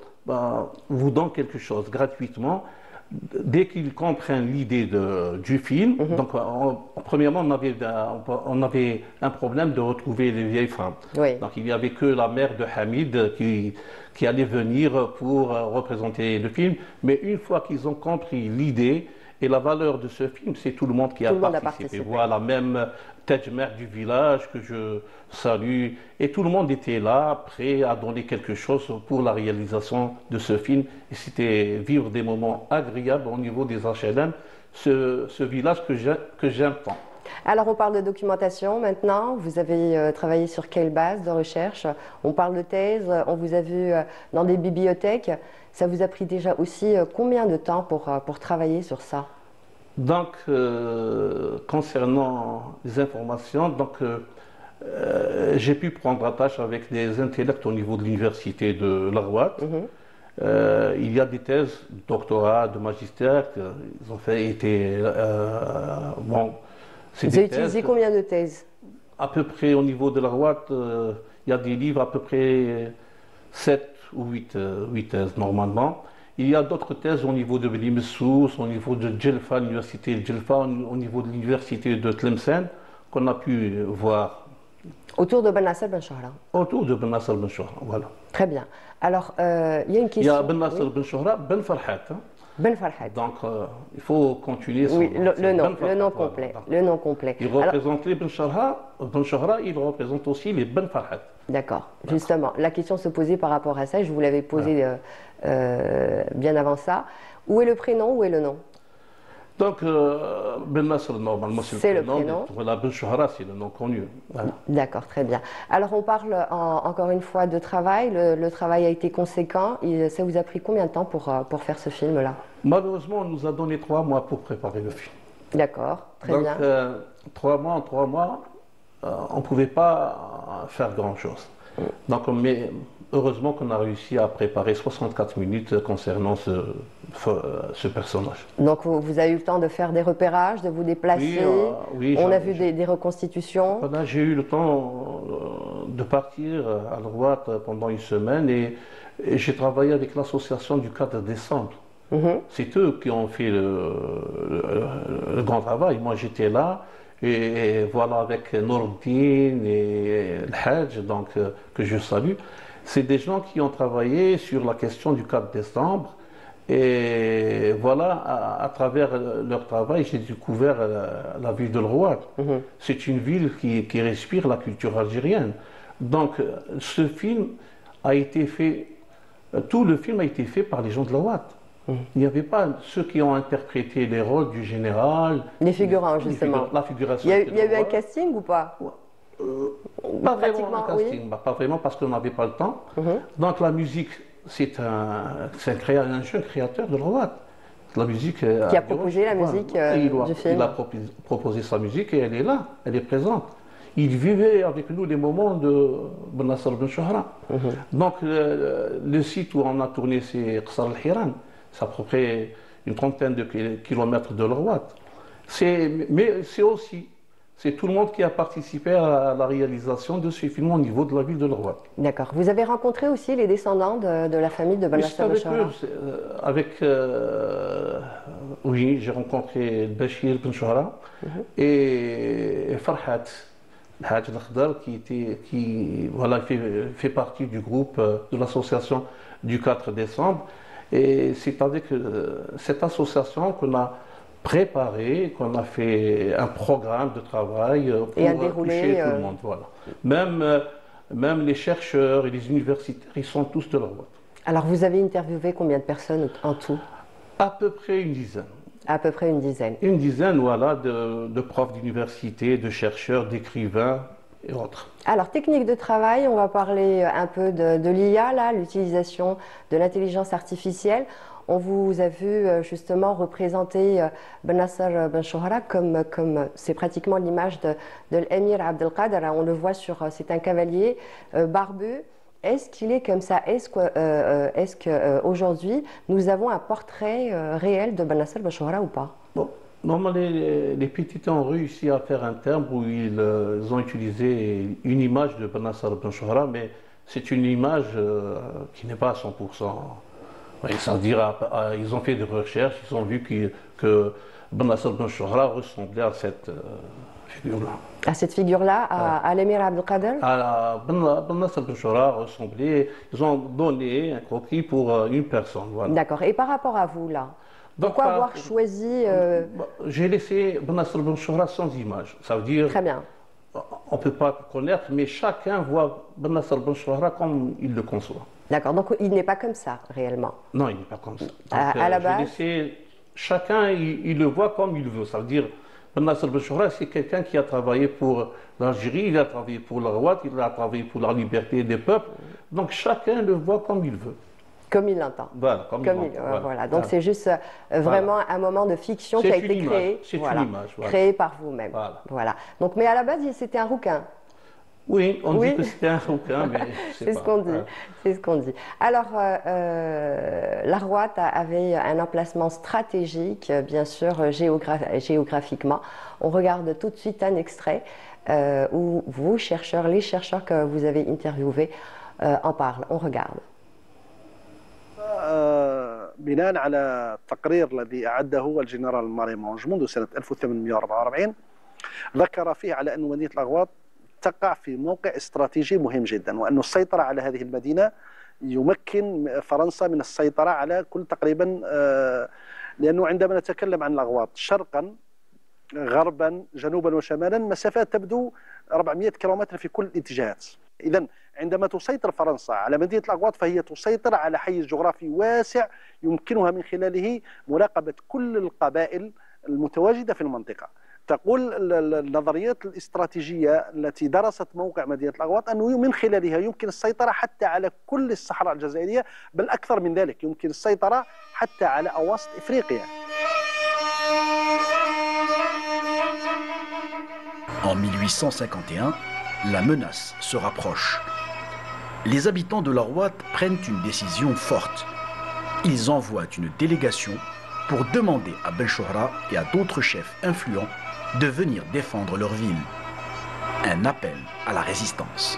vous donne quelque chose gratuitement. Dès qu'ils comprennent l'idée du film, donc premièrement on avait un problème de retrouver les vieilles femmes. Donc il n'y avait que la mère de Hamid qui allait venir pour représenter le film. Mais une fois qu'ils ont compris l'idée et la valeur de ce film, c'est tout le monde qui a participé. Voilà, même Tedjmer du village que je salue, et tout le monde était là, prêt à donner quelque chose pour la réalisation de ce film. Et c'était vivre des moments agréables au niveau des HLM, ce village que j'aime tant. Alors on parle de documentation maintenant, vous avez travaillé sur quelle base de recherche? On parle de thèse, on vous a vu dans des bibliothèques, ça vous a pris déjà aussi combien de temps pour travailler sur ça? Donc, concernant les informations, j'ai pu prendre attache avec des intellects au niveau de l'université de Larouat. Il y a des thèses, de doctorat, de magistère, qu'ils ont fait, vous avez utilisé combien de thèses? À peu près au niveau de Larouat, il y a des livres, à peu près 7 ou 8 thèses normalement. Il y a d'autres thèses au niveau de Beni Messous, au niveau de Djelfa, l'université de Djelfa, au niveau de l'université de Tlemcen, qu'on a pu voir. Autour de Ben Nasser Ben Chouhra. Autour de Ben Nasser Ben Chouhra, voilà. Très bien. Alors, il y a une question. Il y a Ben Nasser Ben Chouhra, Ben Farhat. Ben Farhat. Donc, il faut continuer son nom. Le nom complet. Le nom complet. Il représente les Ben Chouhra, il représente aussi les Ben Farhat. D'accord. Justement, la question se posait par rapport à ça, je vous l'avais posée bien avant ça. Où est le prénom, où est le nom? Donc, Ben Nasser, normalement, c'est le prénom. Voilà, Ben Chouhra, c'est le nom connu. Voilà. D'accord, très bien. Alors, on parle encore une fois de travail. Le travail a été conséquent. Ça vous a pris combien de temps pour faire ce film-là? Malheureusement, on nous a donné 3 mois pour préparer le film. D'accord, très bien. Donc, 3 mois, on ne pouvait pas faire grand-chose. Donc, mais heureusement qu'on a réussi à préparer 64 minutes concernant ce personnage. Donc vous avez eu le temps de faire des repérages, de vous déplacer. Oui, on a vu des reconstitutions. J'ai eu le temps de partir à droite pendant une semaine et j'ai travaillé avec l'association du 4 décembre. C'est eux qui ont fait le grand travail. Moi j'étais là et voilà avec Nourdine et le Hajj, donc, que je salue. C'est des gens qui ont travaillé sur la question du 4 décembre. Et voilà, à travers leur travail, j'ai découvert la ville de l'Rouad. C'est une ville qui respire la culture algérienne. Donc, ce film a été fait, tout le film a été fait par les gens de l'Rouad. Il n'y avait pas ceux qui ont interprété les rôles du général. Les figurants, justement. La figuration. Il y a eu un casting ou pas? Pas vraiment un casting, pas vraiment parce qu'on n'avait pas le temps. Donc, la musique. C'est un jeune créateur de l'Rouad. La musique. Qui a proposé la musique du film. Il a proposé sa musique et elle est là, elle est présente. Il vivait avec nous les moments de Benasser Ben Chouhra. Donc le site où on a tourné, c'est Qasr al-Hiran. C'est à peu près une trentaine de kilomètres de l'Rouad. Mais c'est aussi. C'est tout le monde qui a participé à la réalisation de ce film au niveau de la ville de l'Rouad. D'accord. Vous avez rencontré aussi les descendants de la famille de Benasser Ben Chouhra? Oui, j'ai rencontré Bachir Ben Chouhra et Farhat Haj al-Khdar qui fait partie du groupe de l'association du 4 décembre. Et c'est avec cette association qu'on a préparé, qu'on a fait un programme de travail pour toucher tout le monde. Voilà. Même les chercheurs et les universitaires, ils sont tous de l'Rouad. Alors vous avez interviewé combien de personnes en tout? À peu près une dizaine. À peu près une dizaine. Une dizaine, voilà, de profs d'université, de chercheurs, d'écrivains et autres. Alors, technique de travail, on va parler un peu de l'IA, là, l'utilisation de l'intelligence artificielle. On vous a vu justement représenter Benasser Ben Chouhra comme c'est pratiquement l'image de l'émir Abdelkader. On le voit c'est un cavalier barbu. Est-ce qu'il est comme ça? Est-ce qu'aujourd'hui, nous avons un portrait réel de Benasser Ben Chouhra ou pas? Bon, normalement, les Petits ont réussi à faire un terme où ils ont utilisé une image de Benasser Ben Chouhra, mais c'est une image qui n'est pas à 100%. C'est-à-dire, ils ont fait des recherches, ils ont vu que Benasser Ben Chouhra ressemblait à cette figure-là. À cette figure-là, à l'émir Abdelkader? Benasser Ben Chouhra ressemblait, ils ont donné un croquis pour une personne. Voilà. D'accord. Et par rapport à vous, là, pourquoi avoir choisi... J'ai laissé Benasser Ben Chouhra sans image. Ça veut dire... Très bien. On ne peut pas connaître, mais chacun voit Benasser Ben Chouhra comme il le conçoit. D'accord, donc il n'est pas comme ça, réellement. Non, il n'est pas comme ça. Donc, à la base, chacun, il le voit comme il veut. Ça veut dire, Benasser Ben Chouhra, c'est quelqu'un qui a travaillé pour l'Algérie, il a travaillé pour le Rouad, il a travaillé pour la liberté des peuples. Donc chacun le voit comme il veut. Comme il l'entend. Voilà, comme il l'entend. Voilà. Donc c'est juste vraiment un moment de fiction qui a été créé. C'est une image. Voilà. Créé par vous-même. Voilà. Donc, mais à la base, c'était un rouquin. Oui, on dit que c'était un rouquin, mais c'est ce qu'on dit. C'est ce qu'on dit. Alors, la Rouad avait un emplacement stratégique, bien sûr, géographiquement. On regarde tout de suite un extrait où les chercheurs que vous avez interviewés en parlent. On regarde. بناء على التقرير الذي أعده الجنرال ماريمونج منذ سنة 1844 ذكر فيه على أن مدينة الأغواط تقع في موقع استراتيجي مهم جدا، وأن السيطرة على هذه المدينة يمكن فرنسا من السيطرة على كل تقريبا، لأنه عندما نتكلم عن الأغواط شرقا غربا جنوبا وشمالا مسافات تبدو 400 كيلومتر في كل الاتجاهات. إذن عندما تسيطر فرنسا على مدينة الأغواط فهي تسيطر على حيز جغرافي واسع يمكنها من خلاله مراقبة كل القبائل المتواجدة في المنطقة. تقول النظريات الاستراتيجية التي درست موقع مدينة الأغواط أنه من خلالها يمكن السيطرة حتى على كل الصحراء الجزائرية، بل أكثر من ذلك يمكن السيطرة حتى على أواسط إفريقيا. En 1851, la menace se rapproche. Les habitants de l'Arouat prennent une décision forte. Ils envoient une délégation pour demander à Benchoura et à d'autres chefs influents de venir défendre leur ville. Un appel à la résistance.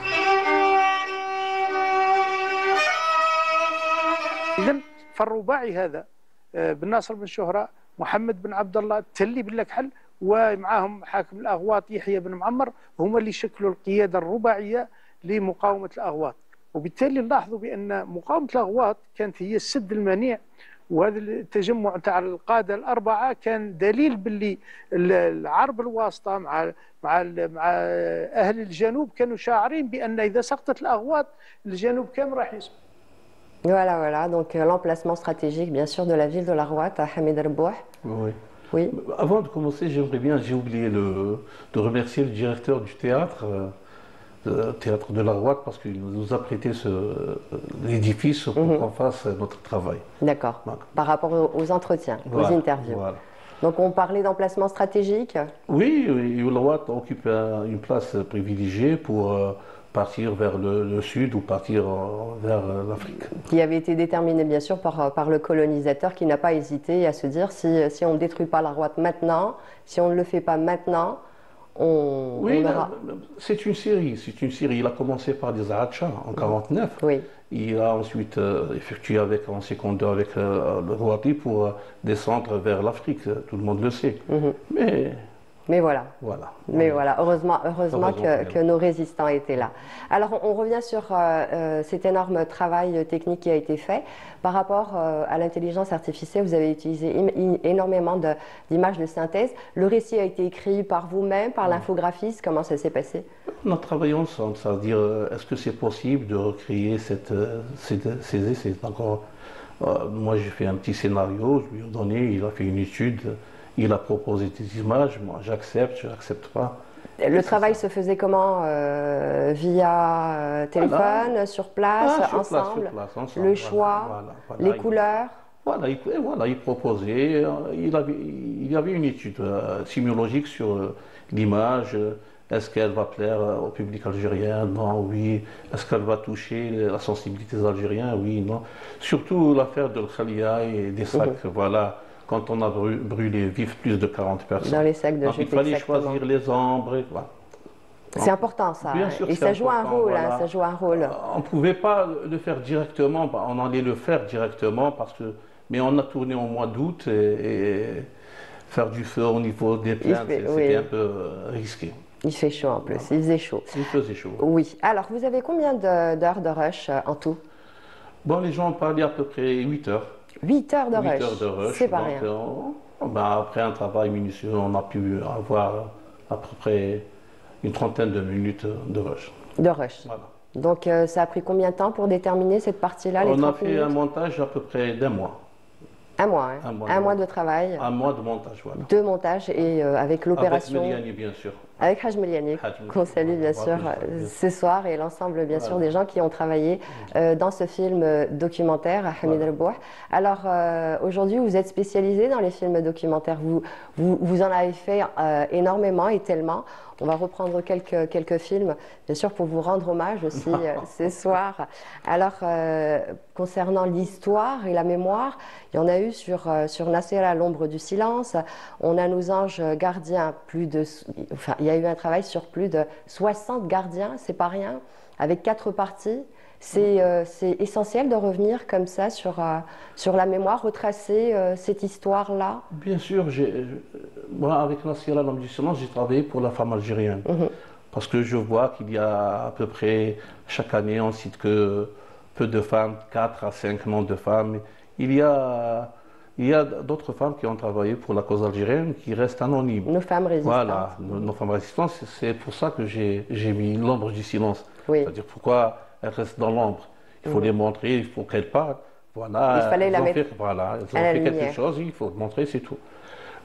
إذن فالرباعي هذا بن ناصر بن شهرة محمد بن عبد الله تلي بن لكحل ومعهم حاكم الأغواط يحيى بن معمر هما اللي شكلوا القيادة الرباعية لمقاومة الأغواط. وبالتالي نلاحظوا بأن مقاومة الأغواط كانت هي السد المنيع، وهذا التجمع تاع القادة الأربعة كان دليل باللي العرب الواسطة مع أهل الجنوب كانوا شاعرين بأن إذا سقطت الأغواط الجنوب كامل راح يسقط. Voilà, donc l'emplacement stratégique, bien sûr, de la ville de la Rouat à Hamid Rebouh. Oui. Oui. Avant de commencer, j'ai oublié de remercier le directeur du théâtre de la Rouat, parce qu'il nous a prêté l'édifice pour qu'on fasse notre travail. D'accord. Par rapport aux entretiens, aux interviews. Voilà. Donc on parlait d'emplacement stratégique. Oui, la Rouat occupe une place privilégiée pour partir vers le sud ou partir vers l'Afrique. Qui avait été déterminé bien sûr par le colonisateur, qui n'a pas hésité à se dire si on ne détruit pas la Rouat maintenant, si on ne le fait pas maintenant, on aura... C'est une série. Il a commencé par des Aratcha en 1949. Oui. Il a ensuite effectué en seconde avec le Rouati pour descendre vers l'Afrique, tout le monde le sait. Mais voilà. Mais voilà, heureusement que nos résistants étaient là. Alors on revient sur cet énorme travail technique qui a été fait. Par rapport à l'intelligence artificielle, vous avez utilisé énormément d'images de synthèse. Le récit a été écrit par vous-même, par l'infographiste. Comment ça s'est passé? On a travaillé ensemble, c'est-à-dire est-ce que c'est possible de recréer ces essais? Moi j'ai fait un petit scénario, je lui ai donné, il a fait une étude. Il a proposé des images, moi j'accepte, je n'accepte pas. Le travail se faisait comment? Via téléphone, sur place, ensemble, le choix, les couleurs? Il proposait, il y avait une étude sémiologique sur l'image. Est-ce qu'elle va plaire au public algérien? Non, oui. Est-ce qu'elle va toucher la sensibilité des Algériens? Oui, non. Surtout l'affaire de l'Khalia et des sacs, voilà. Quand on a brûlé vif plus de 40 personnes. Dans les sacs de jute, il fallait choisir les ombres. Voilà. C'est important ça. Bien sûr, et ça joue un rôle. Voilà. Ça joue un rôle. On ne pouvait pas le faire directement. On allait le faire directement mais on a tourné au mois d'août et faire du feu au niveau des plaines, c'était un peu risqué. Il fait chaud en plus. Il faisait chaud. Il faisait chaud. Oui. Alors, vous avez combien d'heures de rush en tout? Bon, les gens parlaient à peu près 8 heures. 8 heures de rush. 8 heures de rush. C'est pas rien. Après un travail minutieux, on a pu avoir à peu près une trentaine de minutes de rush. De rush. Voilà. Donc ça a pris combien de temps pour déterminer cette partie-là? On a fait un montage à peu près d'1 mois. Un mois, hein. Un mois de travail. Un mois de montage, voilà. De montage et avec l'opération. Avec Meliani, bien sûr. Avec Haj Meliani, qu'on salue bien sûr ce soir, et l'ensemble bien sûr des gens qui ont travaillé dans ce film documentaire à Hamid Rebouh. Alors aujourd'hui, vous êtes spécialisé dans les films documentaires. Vous en avez fait énormément et tellement. On va reprendre quelques films, bien sûr, pour vous rendre hommage aussi ce soir. Alors, concernant l'histoire et la mémoire, il y en a eu sur Nasser à l'ombre du silence. On a Nos anges gardiens, il y a eu un travail sur plus de 60 gardiens, c'est pas rien, avec 4 parties. C'est essentiel de revenir comme ça sur la mémoire, retracer cette histoire-là. Bien sûr, moi avec Nasser à l'ombre du silence, j'ai travaillé pour la femme algérienne. Parce que je vois qu'il y a à peu près, chaque année, on cite que peu de femmes, 4 à 5 noms de femmes. Il y a d'autres femmes qui ont travaillé pour la cause algérienne qui restent anonymes. Nos femmes résistantes. Voilà, nos femmes résistantes, c'est pour ça que j'ai mis l'ombre du silence. Oui. C'est-à-dire pourquoi elles restent dans l'ombre. Il faut les montrer, il faut qu'elles parlent. Voilà, il fallait la mettre elles ont fait quelque chose, il faut montrer, c'est tout.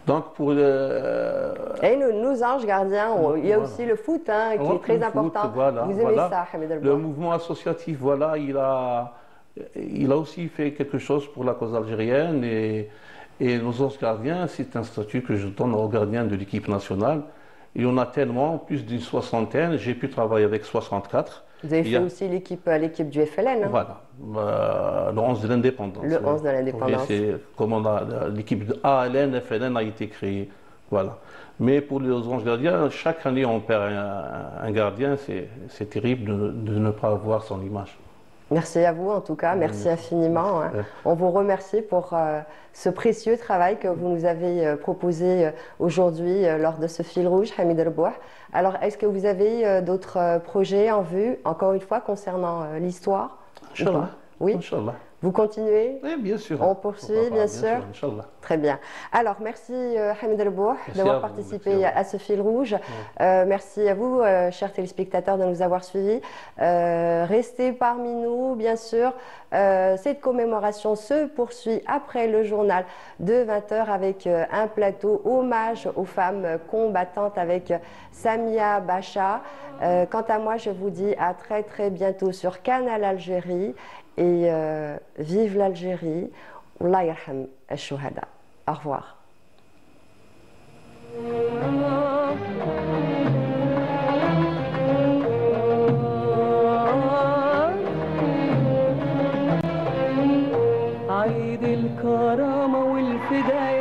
Donc pour et nos anges gardiens, il y a aussi le foot qui est très important. Vous aimez ça, Hamid Rebouh? Le mouvement associatif, voilà, il a aussi fait quelque chose pour la cause algérienne et nos anges gardiens, c'est un statut que je donne aux gardiens de l'équipe nationale. Il y en a tellement, plus d'une soixantaine, j'ai pu travailler avec 64. Vous avez fait aussi l'équipe du FLN. Hein. Voilà, le 11 de l'indépendance. Le 11 de l'indépendance. C'est comment l'équipe de ALN, FLN a été créée. Voilà. Mais pour les anges gardiens, chaque année on perd un gardien, c'est terrible de ne pas avoir son image. Merci à vous en tout cas, merci infiniment. Hein. On vous remercie pour ce précieux travail que vous nous avez proposé aujourd'hui lors de ce fil rouge, Hamid Rebouh. Alors, est-ce que vous avez d'autres projets en vue, encore une fois, concernant l'histoire? Inch'Allah. Oui. Inch'Allah. Vous continuez? Oui, bien sûr. On poursuit, bien sûr. Inch'Allah. Très bien. Alors, merci Hamid Rebouh d'avoir participé à ce fil rouge. Merci à vous, chers téléspectateurs, de nous avoir suivis. Restez parmi nous, bien sûr. Cette commémoration se poursuit après le journal de 20h avec un plateau hommage aux femmes combattantes avec Samia Bacha. Quant à moi, je vous dis à très très bientôt sur Canal Algérie. Et vive l'Algérie, Allah yarham al-shuhada. Au revoir. عيد الكرامة والفداية